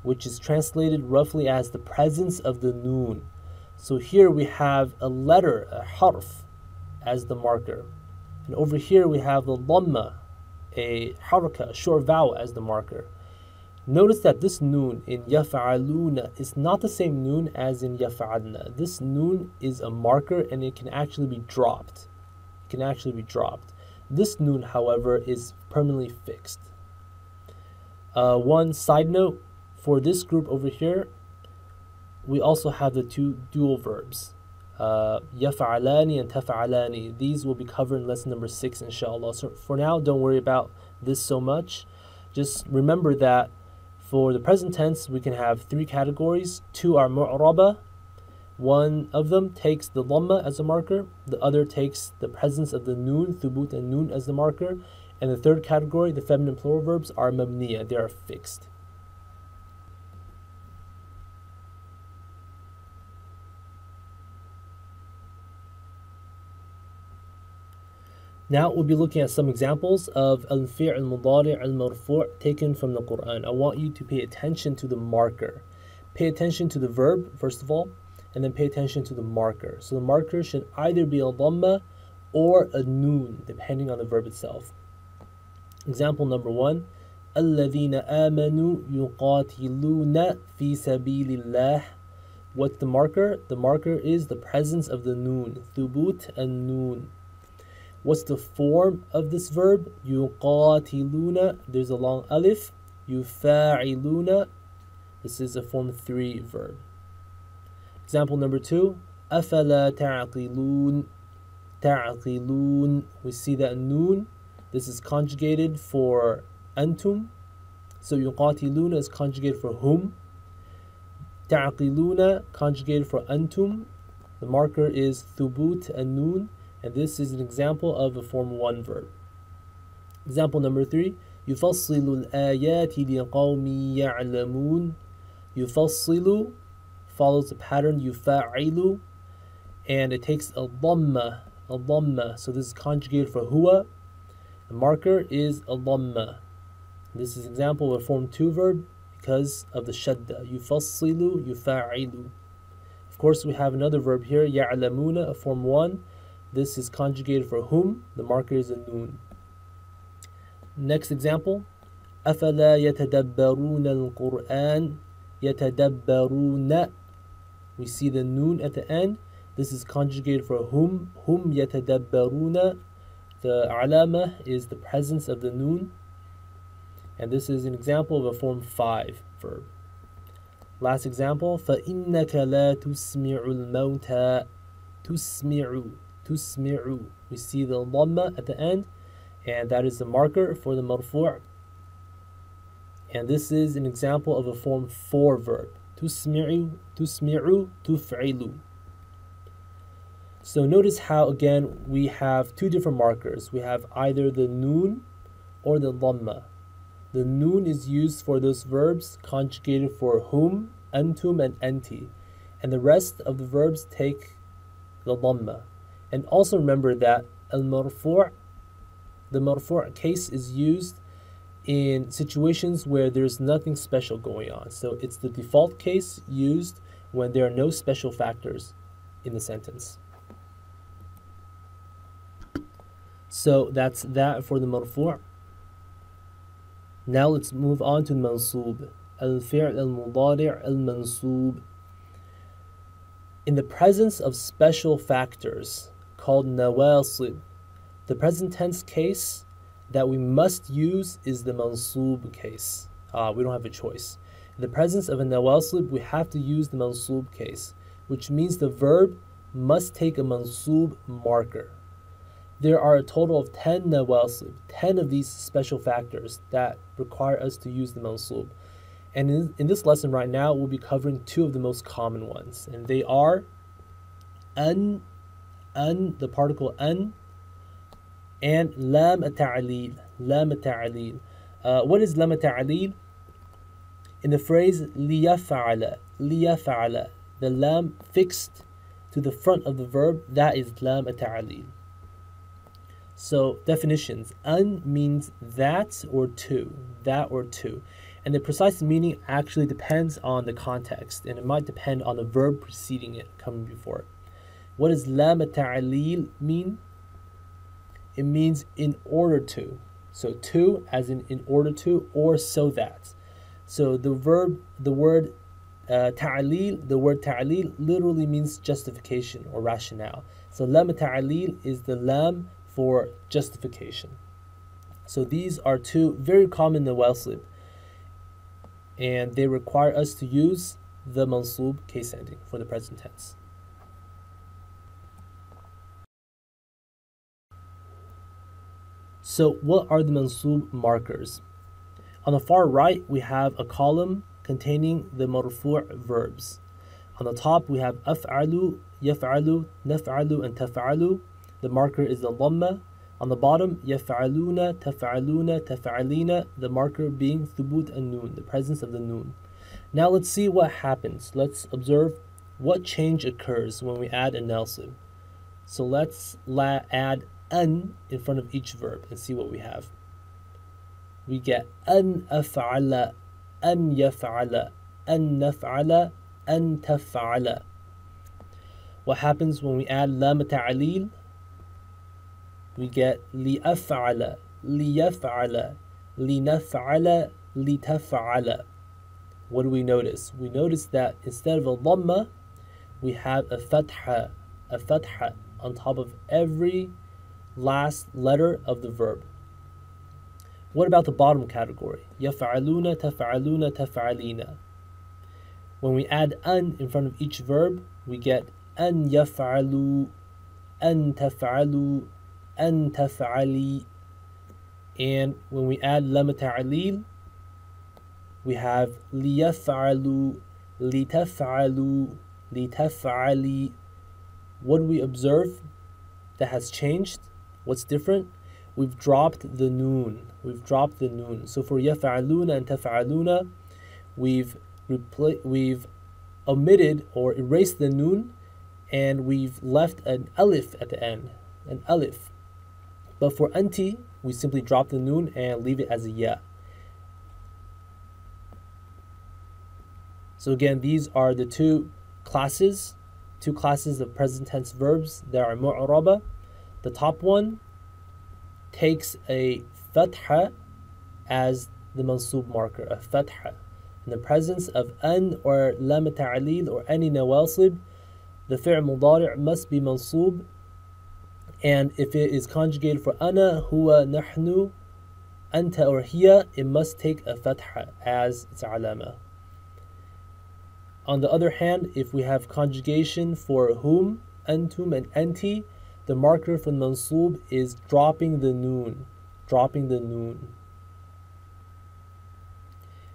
which is translated roughly as the presence of the noon. So here we have a letter, a harf, as the marker. And over here we have the dhamma, a haraka, a short vowel, as the marker. Notice that this noon in yaf'aluna is not the same noon as in yaf'alna. This noon is a marker and it can actually be dropped. It can actually be dropped. This noon, however, is permanently fixed. One side note, for this group over here, we also have the two dual verbs, yaf'alani and taf'alani. These will be covered in lesson number 6, inshallah. So for now, don't worry about this so much. Just remember that for the present tense, we can have 3 categories. 2 are mu'raba. One of them takes the dhamma as a marker. The other takes the presence of the noon, thubut and noon, as the marker. And the third category, the feminine plural verbs, are mabniya. They are fixed. Now we'll be looking at some examples of al-fi' al-mudari' al-marfu' taken from the Quran. I want you to pay attention to the marker. Pay attention to the verb, first of all, and then pay attention to the marker. So the marker should either be a dhamma or a noon, depending on the verb itself. Example number 1, الَّذِينَ آمَنُوا يُقَاتِلُونَ فِي سَبِيلِ اللَّهِ. What's the marker? The marker is the presence of the noon, thubut and noon. What's the form of this verb? يُقَاتِلُونَ, there's a long alif. يُفَاعِلُونَ, this is a form 3 verb. Example number 2, أَفَلَا تَعْقِلُونَ. تَعْقِلُونَ, we see that noon, this is conjugated for antum. So يُقَاتِلُونَ is conjugated for whom. تَعْقِلُونَ conjugated for antum. The marker is thubut and noon. And this is an example of a form 1 verb. Example number 3, يُفَصِّلُ الْآيَاتِ لِقَوْمٍ يَعْلَمُونَ. يُفَصِّلُ follows the pattern يُفَاعِلُ, and it takes a dhamma. So this is conjugated for huwa. The marker is a dhamma. This is an example of a form 2 verb because of the shadda. يُفَصِّلُ, يُفَاعِلُ. Of course, we have another verb here, يَعْلَمُونَ, a form 1. This is conjugated for whom. The marker is a noon. Next example, أَفَلَا يَتَدَبَّرُونَ الْقُرْآنَ. يَتَدَبَّرُونَ, we see the noon at the end. This is conjugated for whom. Hum يَتَدَبَّرُونَ. The alama is the presence of the noon. And this is an example of a form 5 verb. Last example, فَإِنَّكَ لَا تُسْمِعُ الْمَوْتَى. تُسْمِعُ, we see the dhamma at the end, and that is the marker for the marfu'. And this is an example of a form 4 verb. تُسْمِعُ, تُفْعِلُ. So notice how, again, we have 2 different markers. We have either the noon or the dhamma. The noon is used for those verbs conjugated for whom, antum, and anti. And the rest of the verbs take the dhamma. And also remember that al-marfu', the marfu' case is used in situations where there's nothing special going on. So it's the default case used when there are no special factors in the sentence. So that's that for the marfu'. Now let's move on to mansub. Al-fi'l al-mudari' al-mansub. In the presence of special factors called nawasib, the present tense case that we must use is the mansub case. We don't have a choice. In the presence of a nawasib, we have to use the mansub case, which means the verb must take a mansub marker. There are a total of 10 nawasib, 10 of these special factors that require us to use the mansub. And in this lesson right now, we'll be covering 2 of the most common ones, and they are an, the particle an, and lam ta'lil, lam ta'lil. What is lam ta'lil? In the phrase liyaf'ala, liyaf'ala, the lam fixed to the front of the verb, that is lam ta'lil. So definitions: an means that or to, and the precise meaning actually depends on the context, and it might depend on the verb preceding it, coming before it. What does lam ta'lil mean? It means in order to. So to, as in order to, or so that. So the word ta'lil literally means justification or rationale. So lam ta'lil is the lam for justification. So these are 2 very common nawasib, and they require us to use the mansub case ending for the present tense. So what are the mansub markers? On the far right, we have a column containing the marfu' verbs. On the top, we have af'alu, yaf'alu, naf'alu, and taf'alu. The marker is the dhamma. On the bottom, yaf'aluna, taf'aluna, taf'alina, the marker being thubut an-nun, the presence of the nun. Now let's see what happens. Let's observe what change occurs when we add a nasib. So let's add an in front of each verb and see what we have. We get an af'ala, an yaf'ala, an naf'ala, an taf'ala. What happens when we add lam ta'lil? We get li'af'ala, liyaf'ala, linaf'ala, litaf'ala. What do we notice? We notice that instead of a dhamma, we have a fatha on top of every last letter of the verb. What about the bottom category? Yaf'aluna, taf'aluna, taf'alina. When we add an in front of each verb, we get an yaf'alu, an taf'alu, an taf'ali. And when we add lam ta'lil, we have liyaf'alu, litaf'alu, litaf'ali. What do we observe that has changed? What's different? We've dropped the noon. So for yaf'aluna and taf'aluna, we've omitted or erased the noon, and we've left an alif at the end, an alif. But for anti, we simply drop the noon and leave it as a ya. So again, these are the two classes of present tense verbs that are mu'raba. The top one takes a fatha as the mansub marker, a fatha. In the presence of an or lam ta'lil or any nawasib, the fi'l mudari' must be mansub, and if it is conjugated for ana, huwa, nahnu, anta, or hiya, it must take a fatha as its alama. On the other hand, if we have conjugation for whom, antum, and anti, the marker for mansub is dropping the noon.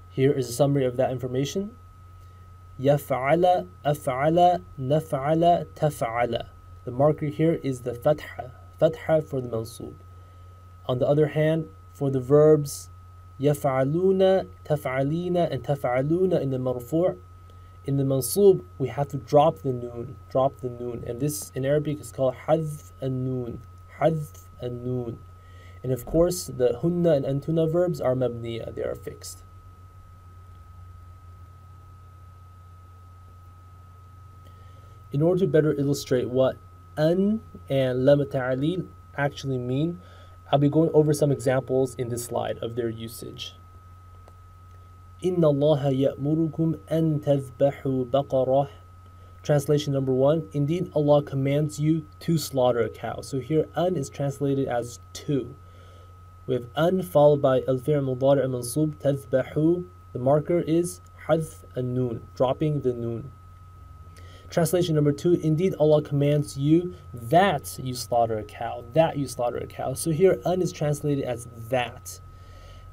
Here is a summary of that information. Yaf'ala, af'ala, naf'ala, taf'ala. The marker here is the fatha for the mansub. On the other hand, for the verbs yaf'aluna, taf'alina, and taf'aluna in the marfu', in the mansub, we have to drop the noon, and this in Arabic is called hadf an-noon, and of course the hunna and antuna verbs are mabniya, they are fixed. In order to better illustrate what an and lam ta'lil actually mean, I'll be going over some examples in this slide of their usage. Inna Allaha ya'murukum an tadhbahu baqarah. Translation number 1. Indeed, Allah commands you to slaughter a cow. So here, an is translated as to. We have an followed by al-fi'l mudari' mansub tadhbahu. The marker is hadf an-nun, dropping the nun. Translation number 2, indeed Allah commands you that you slaughter a cow, that you slaughter a cow. So here an is translated as that.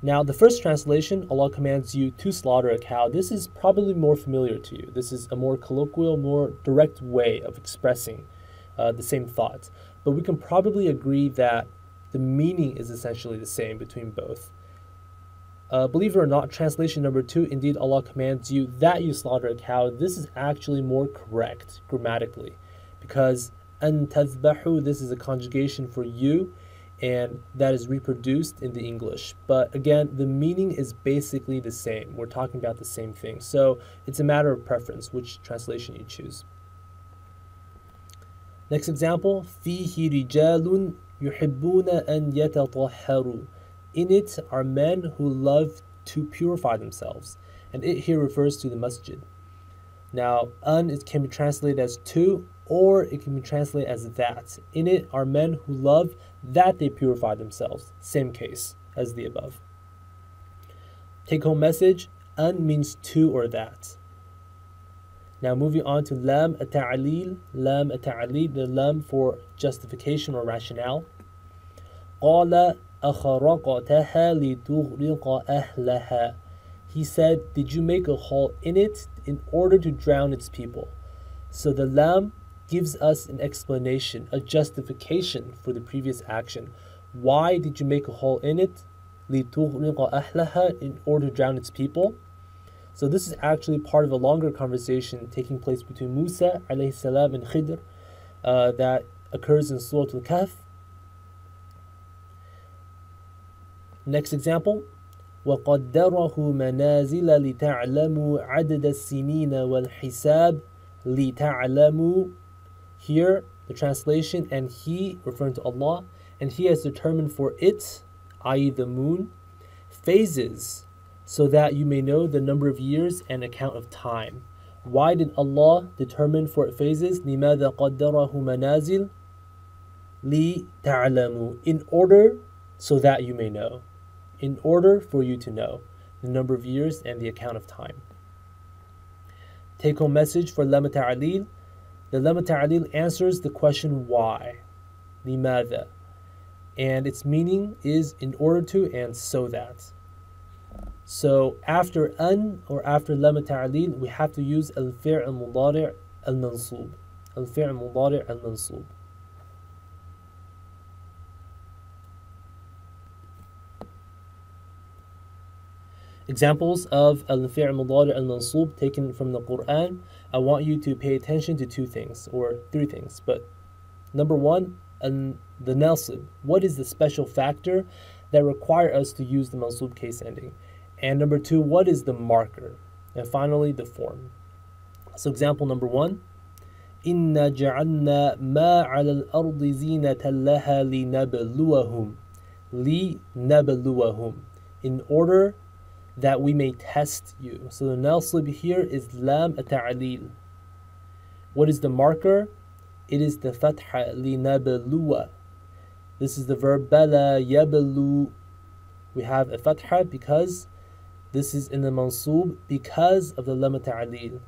Now the first translation, Allah commands you to slaughter a cow, this is probably more familiar to you. This is a more colloquial, more direct way of expressing the same thought. But we can probably agree that the meaning is essentially the same between both. Believe it or not, translation number 2, indeed Allah commands you that you slaughter a cow, this is actually more correct grammatically, because an tadhbahu, this is a conjugation for you, and that is reproduced in the English. But again, the meaning is basically the same. We're talking about the same thing. So it's a matter of preference which translation you choose. Next example, فيه رجال يحبون أن يتطهروا. In it are men who love to purify themselves. And it here refers to the masjid. Now, it can be translated as to, or it can be translated as that. In it are men who love that they purify themselves. Same case as the above. Take home message, an means to or that. Now moving on to lam at-ta'lil. Lam at-ta'lil, the lam for justification or rationale. قال أخرقتها لتغرق أهلها. He said, did you make a hole in it in order to drown its people? So the lam gives us an explanation, a justification for the previous action. Why did you make a hole in it? لتغرق أهلها, in order to drown its people. So this is actually part of a longer conversation taking place between Musa alayhi salam and Khidr that occurs in Surah Al-Kahf. Next example, وَقَدَّرَهُ مَنَازِلَ لِتَعْلَمُوا عَدَدَ السِّنِينَ وَالْحِسَابِ لِتَعْلَمُوا. Here, the translation, and He, referring to Allah, and He has determined for it, i.e. the moon, phases, so that you may know the number of years and account of time. Why did Allah determine for it phases? لِمَاذَا قَدَّرَهُ مَنَازِلَ لِتَعْلَمُوا. In order, so that you may know. In order for you to know the number of years and the account of time. Take home message for lam ta'lil. The lam ta'lil answers the question why, لماذا, and its meaning is in order to and so that. So after an or after lam ta'lil, we have to use al-fi'l mudari' al-mansub. Al-fi'l mudari' al-mansub. Examples of al-fi'l mudari' al-mansub taken from the Quran. I want you to pay attention to two things, or three things. But number one, the nasib. What is the special factor that require us to use the mansub case ending? And number two, what is the marker? And finally, the form. So example number one, إِنَّا جَعَلْنَا مَا عَلَى الْأَرْضِ زِينَةً لَهَا لِنَبْلُوَهُمْ. In order that we may test you. So the nasib here is lam at-ta'lil. What is the marker? It is the fatha linabluwa. This is the verb bala yablu. We have a fatha because this is in the mansub because of the lam at-ta'lil.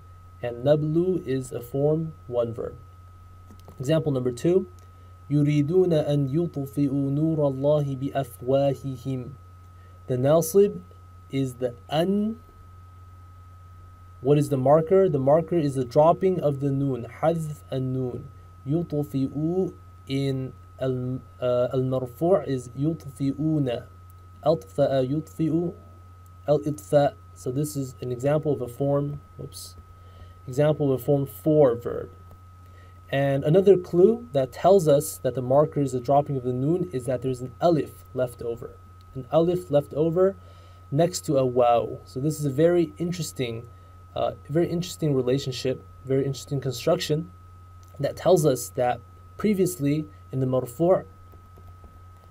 And nablu is a form, one verb. Example number two, يُرِيدُونَ أَن يُطْفِئُوا نُورَ اللَّهِ بِأَفْوَاهِهِمْ. The nasib is the an. What is the marker? The marker is the dropping of the noon, hadf an-noon. يُطْفِئُوا in al-marfu' is يُطْفِئُونَ. أطفأ يطفئ al-itfa. So this is an example of a form, example of a form 4 verb. And another clue that tells us that the marker is the dropping of the noon is that there's an alif left over. An alif left over next to a waw. So this is a very interesting relationship, very interesting construction that tells us that previously in the marfu'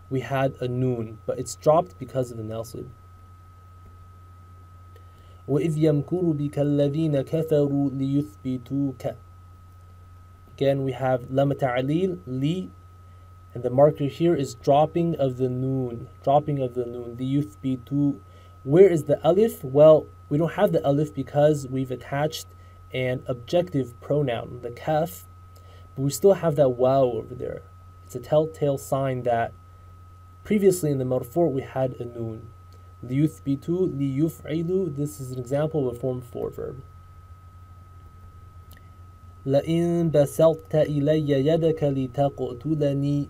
we had a noon, but it's dropped because of the nasib. وَإِذْ يَمْكُرُ بِكَ الَّذِينَ كَفَرُوا لِيُثْبِتُوكَ. Again, we have lam ta'lil, li, And the marker here is dropping of the noon. Dropping of the noon. لِيُثْبِتُوا. Where is the alif? Well, we don't have the alif because we've attached an objective pronoun, the kaf, but we still have that waw over there. It's a telltale sign that previously in the marfu' we had a noon. لِيُثْبِتُوا, لِيُفْعِلُوا. This is an example of a form 4 verb. لَإِن بَسَطْتَ إِلَيَّ يَدَكَ لِتَقْتُلَنِي.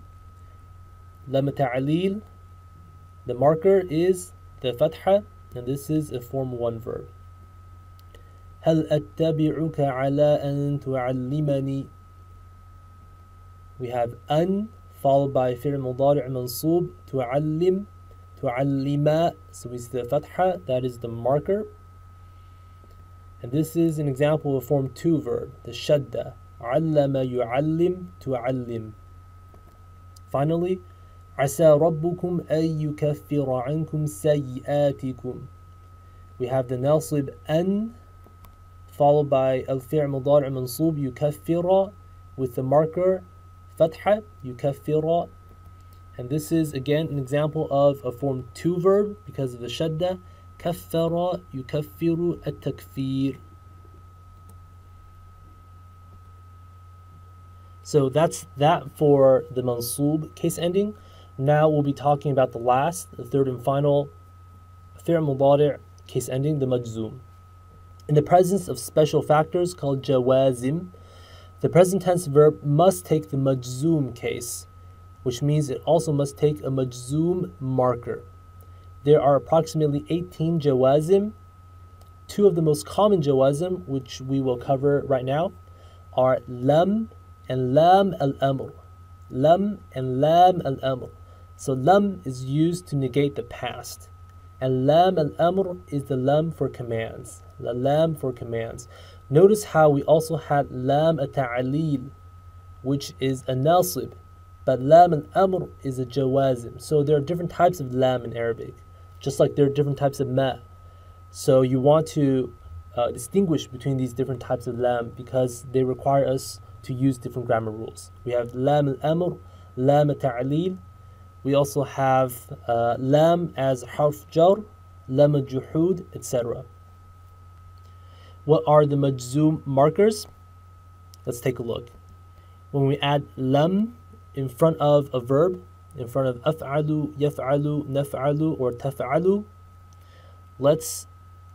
Lam ta'lil. The marker is the fatha, and this is a form 1 verb. هل أتبعك على أن تعلمني. We have an followed by fi'l mudari' mansub, تعلم, تعلما. So we see the fatha, that is the marker. And this is an example of a form 2 verb, the shadda. علم يعلم تعلم. Finally, عسى ربكم أن يكفر عنكم سيئاتكم. We have the nasib an followed by al-fi'l mudari' mansub yukaffira with the marker fatha yukaffira. And this is again an example of a form 2 verb because of the shadda. كفر يكفر التكفير. So that's that for the mansub case ending. Now we'll be talking about the third and final fi'l mudari' case ending, the majzoom. In the presence of special factors called jawazim, the present tense verb must take the majzoom case, which means it also must take a majzoom marker. There are approximately 18 jawazim. 2 of the most common jawazim, which we will cover right now, are lam and lam al-amr. Lam and lam al-amr. So lam is used to negate the past, and lam al-amr is the lam for commands. The lam for commands. Notice how we also had lam at-ta'lil, which is a nasib, but lam al-amr is a jawazim. So there are different types of lam in Arabic, just like there are different types of ma. So you want to distinguish between these different types of lam because they require us to use different grammar rules. We have lam al-amr, lam at-ta'lil. We also have lam as harf jar, lam al-juhud, etc. What are the majzoom markers? Let's take a look. When we add lam in front of a verb, in front of af'alu, yaf'alu, naf'alu, or taf'alu, let's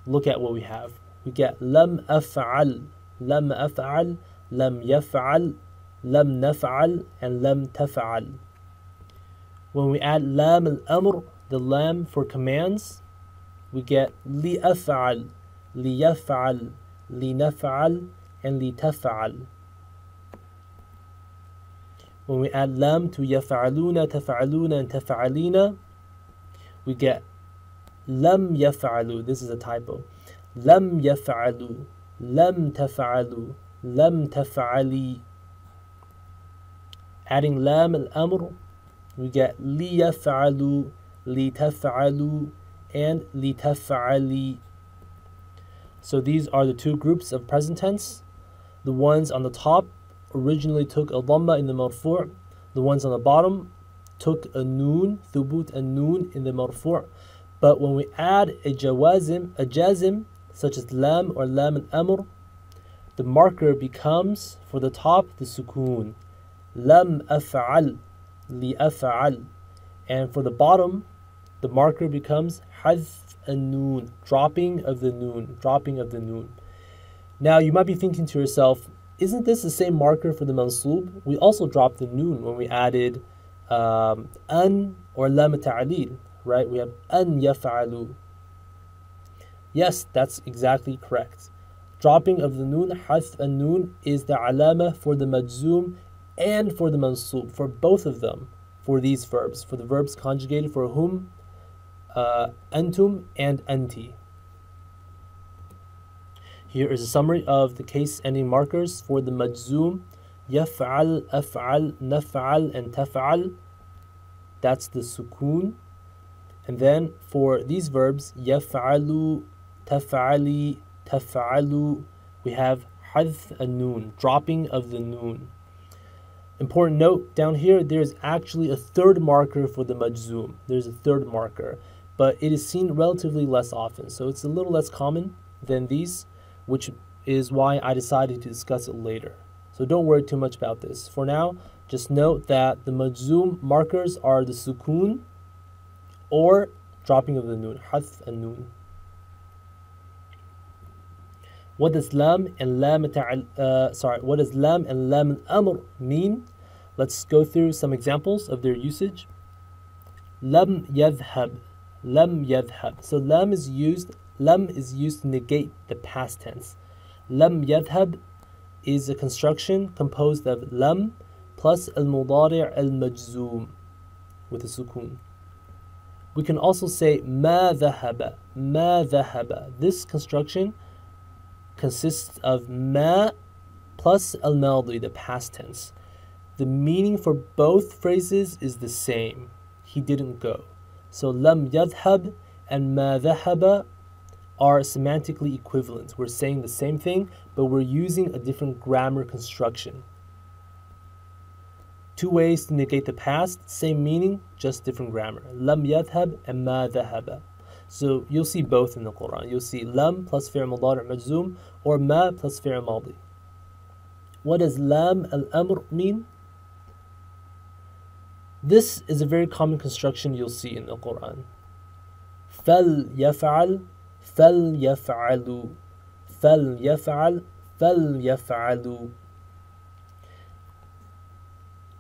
look at what we have. We get lam af'al, lam af'al, lam yaf'al, lam naf'al, and lam taf'al. When we add lam al-amr, the lam for commands, we get li af'al, li yaf'al, li naf'al, and li taf'al. When we add lam to yaf'aluna, taf'aluna, and taf'alina, we get lam yaf'alu. This is a typo. Lam yaf'alu, lam taf'alu, lam taf'ali. Adding lam al-amr, we get li yaf'alu, li taf'alu, and li taf'ali. So these are the 2 groups of present tense. The ones on the top originally took a dhamma in the marfu'. The ones on the bottom took a noon, thubut and noon in the marfu'. But when we add a jazim, such as lam or lam al-amr, the marker becomes, for the top, the sukoon. Lam af'al, li af'al. And for the bottom, the marker becomes hadf an-noon, dropping of the noon. Now you might be thinking to yourself, isn't this the same marker for the mansub? We also dropped the noon when we added an or lam ta'lil, right? We have an yaf'alu. Yes, that's exactly correct. Dropping of the noon, hadf an-noon, is the alama for the majzoom and for the mansub, for both of them, for these verbs, for the verbs conjugated for hum, antum, and anti. Here is a summary of the case ending markers for the majzoom: yaf'al, af'al, naf'al, and taf'al. That's the sukoon. And then for these verbs, yaf'alu, taf'ali, taf'alu, we have hadf an-noon, dropping of the noon. Important note down here, there's actually a third marker for the majzoom. There's a third marker, but it is seen relatively less often. So it's a little less common than these, which is why I decided to discuss it later. So don't worry too much about this. For now, just note that the majzoom markers are the sukun or dropping of the noon, hadf and noon. What does lam and lam what does lam and lam al-amr mean? Let's go through some examples of their usage. Lam yadhhab, lam yadhhab. So lam is used to negate the past tense. Lam yadhhab is a construction composed of lam plus al-mudari' al-majzoom with a sukun. We can also say ma dhahaba, ma dhahaba. This construction consists of ma plus al-madi, the past tense. The meaning for both phrases is the same. He didn't go. So lam yadhhab and ma dhahaba are semantically equivalent. We're saying the same thing, but we're using a different grammar construction. Two ways to negate the past, same meaning, just different grammar. Lam yadhhab and ma dhahaba. So you'll see both in the Quran. You'll see lam plus fi'l mudari' majzoom or ma plus fi'l madi. What does lam al-amr mean? This is a very common construction you'll see in the Quran. Fal yaf'al, fal yaf'alu, fal yaf'al, fal yaf'alu.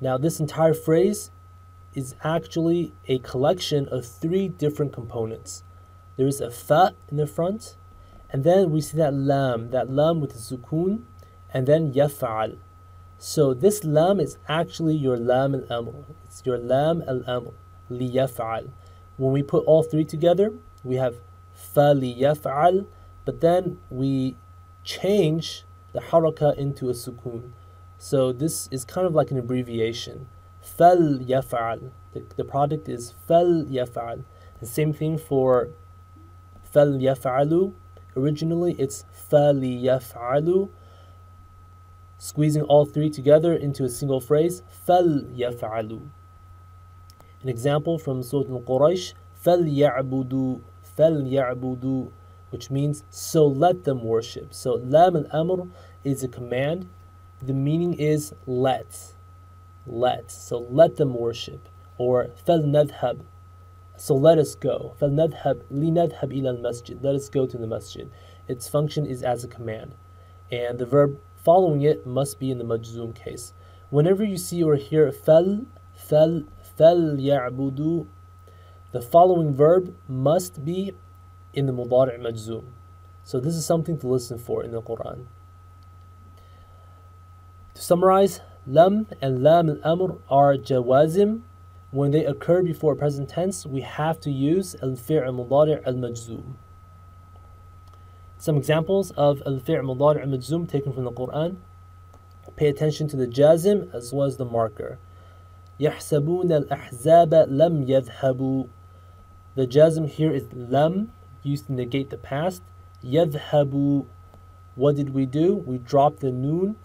Now this entire phrase is actually a collection of three different components. There is a fa in the front, and then we see that lam with the sukun, and then yaf'al. So this lam is actually your lam al-amr. It's your lam al-amr, li yaf'al. When we put all three together, we have fa li yaf'al, but then we change the haraka into a sukun. So this is kind of like an abbreviation. Fal yaf'al. The product is fal yaf'al. The same thing for fal yaf'alu. Originally it's fali yaf'alu. Squeezing all three together into a single phrase, fal yaf'alu. An example from Surah Al-Quraysh, fal ya'budu, which means so let them worship. So lam al-amr is a command. The meaning is let. So let them worship. Or fal nadhhab, so let us go. Fal nadhhab, li nadhhab ila al-masjid, let us go to the masjid. Its function is as a command. And the verb following it must be in the majzoom case. Whenever you see or hear fal ya'budu, the following verb must be in the mudari' majzoom. So this is something to listen for in the Quran. To summarize, lam and lam al-amr are jawazim. When they occur before present tense, we have to use al-fi'l mudari' al-majzoom. Some examples of al-fi'l mudari' al-majzoom taken from the Quran. Pay attention to the jazim as well as the marker. يَحْسَبُونَ الْأَحْزَابَ لَمْ يَذْهَبُوا. The jazm here is lam, used to negate the past. يَذْهَبُوا. What did we do? We dropped the noon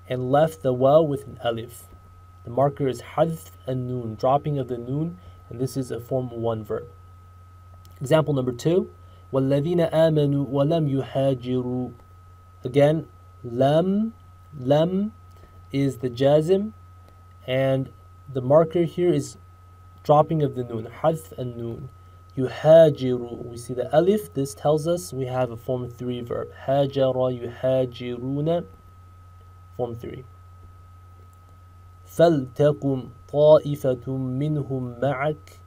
and left the waw with an alif. The marker is hadf and noon, dropping of the noon, and this is a form 1 verb. Example number 2. وَالَّذِينَ آمَنُوا وَلَمْ يُهَاجِرُوا. Again, lam is the jazm, and the marker here is dropping of the noon, hadf and noon. Yuhajiru, we see the alif. This tells us we have a form 3 verb. Hajara yuhajiruna, form 3. فَلْتَقُمْ طَائِفَةٌ مِّنْهُمْ مَعَكَ.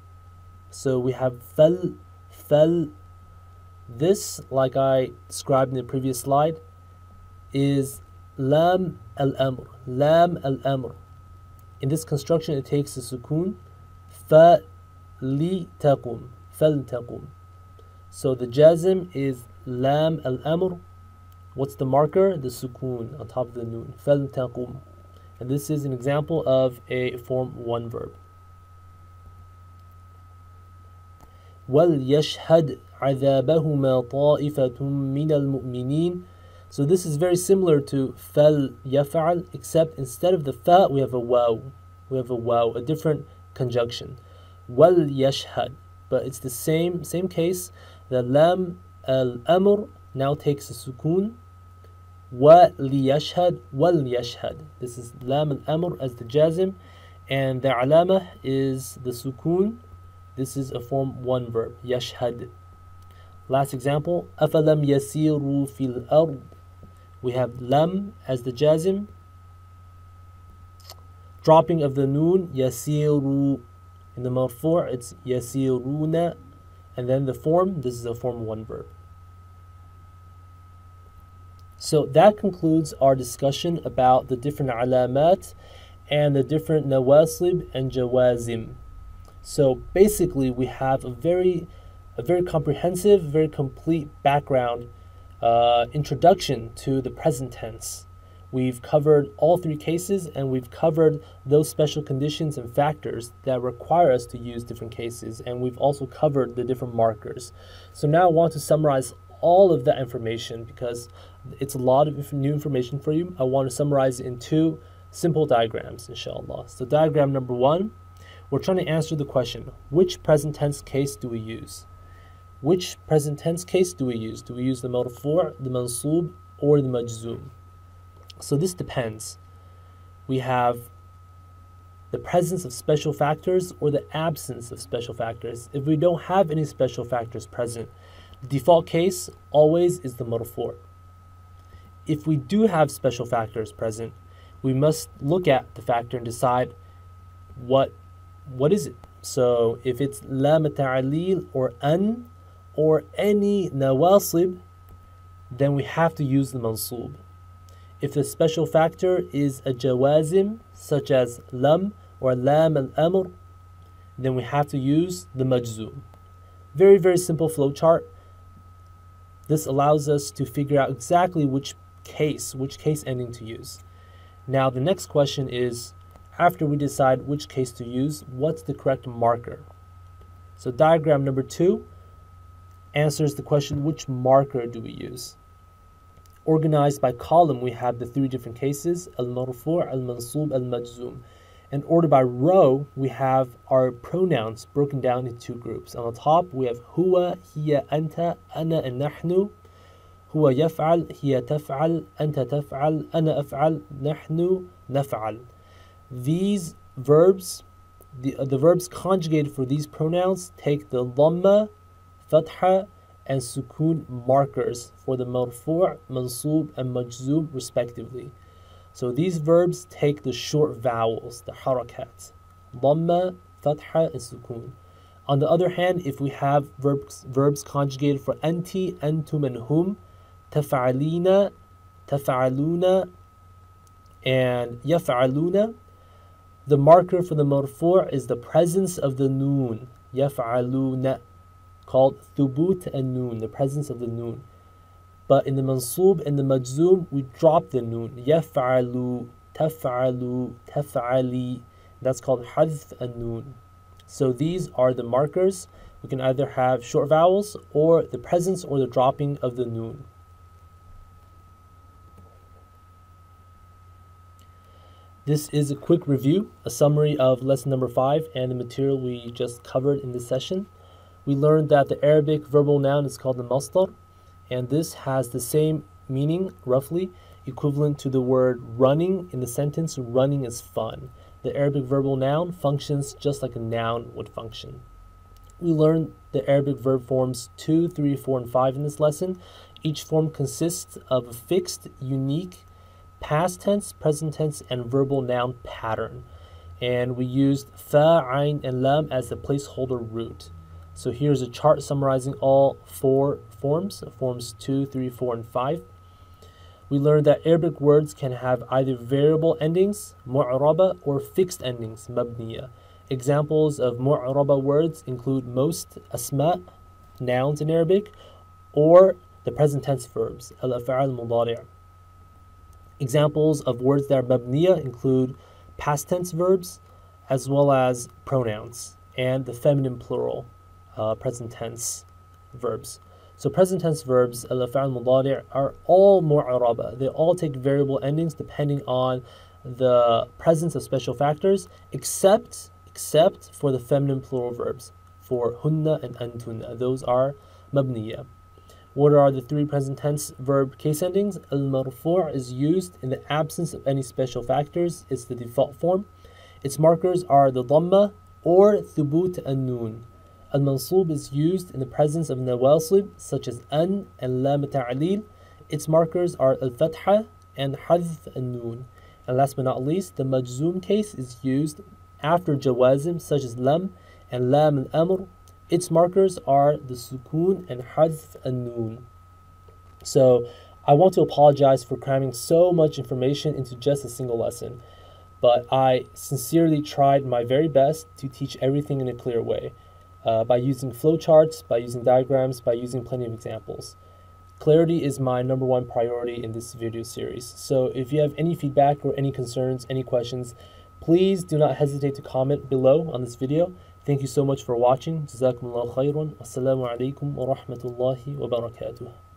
So we have fal. This, like I described in the previous slide, is lam al-amr. In this construction, it takes a sukun. فَلْتَقُمْ. So the jazm is lam al-amr. What's the marker? The sukun on top of the noon. فَلْتَقُمْ. And this is an example of a form 1 verb. وَلْيَشْهَدْ عَذَابَهُمَا طَائِفَةٌ مِّنَ الْمُؤْمِنِينَ. So this is very similar to fal yaf'al, except instead of the fa, we have a waw. We have a waw, a different conjunction. Wal yashhad. But it's the same case. The lam al-amr now takes a sukun. Wa liyashhad, wal yashhad. This is lam al-amr as the jazim, and the alama is the sukun. This is a form 1 verb, yashhad. Last example, أَفَلَمْ يَسِيرُوا فِي الْأَرْضِ. We have lam as the jazim, dropping of the noon, yasiru. In the marfu' it's yasiruna, and then the form, this is a form 1 verb. So that concludes our discussion about the different alamat and the different nawasib and jawazim. So basically we have a very comprehensive, very complete background introduction to the present tense. We've covered all 3 cases, and we've covered those special conditions and factors that require us to use different cases, and we've also covered the different markers. So now I want to summarize all of that information because it's a lot of new information for you. I want to summarize it in 2 simple diagrams, inshallah. So diagram number 1, we're trying to answer the question, which present tense case do we use? Which present tense case do we use? Do we use the marfu', the mansub, or the majzoom? So this depends. We have the presence of special factors or the absence of special factors. If we don't have any special factors present, the default case always is the marfu'. If we do have special factors present, we must look at the factor and decide what is it. So if it's la ta'lil or an or any nawasib, then we have to use the mansub. If the special factor is a jawazim, such as lam or lam al-amr, then we have to use the majzoom. Very, very simple flowchart. This allows us to figure out exactly which case ending to use. Now the next question is, after we decide which case to use, what's the correct marker? So diagram number 2 answers the question, which marker do we use? Organized by column, we have the 3 different cases, al-marfu', al-mansub, al-majzoom. And ordered by row, we have our pronouns broken down into 2 groups. On the top, we have huwa, hiya, anta, ana, and nahnu. Huwa yaf'al, hiya taf'al, anta taf'al, ana af'al, nahnu naf'al. These verbs, the verbs conjugated for these pronouns take the dhamma, fatha, and sukun markers for the marfu', mansub, and majzoom respectively. So these verbs take the short vowels, the harakat, dhamma, fatha, and sukun. On the other hand, if we have verbs conjugated for anti, antum, and hum, tafa'alina, tafa'aluna, and yaf'aluna, the marker for the marfu' is the presence of the noon, yaf'aluna, called thubut and noon, the presence of the noon. But in the mansub and the majzoom, we drop the noon. Yaf'alu, taf'alu, taf'ali. That's called hadth and noon. So these are the markers. We can either have short vowels or the presence or the dropping of the noon. This is a quick review, a summary of lesson number 5 and the material we just covered in this session. We learned that the Arabic verbal noun is called the masdar, and this has the same meaning, roughly, equivalent to the word running in the sentence, running is fun. The Arabic verbal noun functions just like a noun would function. We learned the Arabic verb forms 2, 3, 4, and 5 in this lesson. Each form consists of a fixed, unique, past tense, present tense, and verbal noun pattern. And we used fa, ayn, and lam as the placeholder root. So here's a chart summarizing all 4 forms, forms 2, 3, 4, and 5. We learned that Arabic words can have either variable endings, mu'raba, or fixed endings, mabniya. Examples of mu'raba words include most, asma, nouns in Arabic, or the present tense verbs, al-af'al mudari'. Examples of words that are mabniya include past tense verbs, as well as pronouns, and the feminine plural, present tense verbs. So present tense verbs, al-af'al mudari', are all mu'araba. They all take variable endings depending on the presence of special factors, except for the feminine plural verbs, for hunna and antunna. Those are mabniya. What are the three present tense verb case endings? Al-marfu' is used in the absence of any special factors. It's the default form. Its markers are the dhamma or thubut an-nun. Al-mansub is used in the presence of nawasib such as an and lam ta'lil. Its markers are al-fatha and hadf an-nun. And last but not least, the majzoom case is used after jawazim such as lam and lam al-amr. Its markers are the sukoon and hadf an-nun. So I want to apologize for cramming so much information into just a single lesson, but I sincerely tried my very best to teach everything in a clear way, by using flowcharts, by using diagrams, by using plenty of examples. Clarity is my number one priority in this video series. So if you have any feedback or any concerns, any questions, please do not hesitate to comment below on this video. Thank you so much for watching. Jazakumullahu khairan. Wassalamu alaikum wa rahmatullahi wa barakatuh.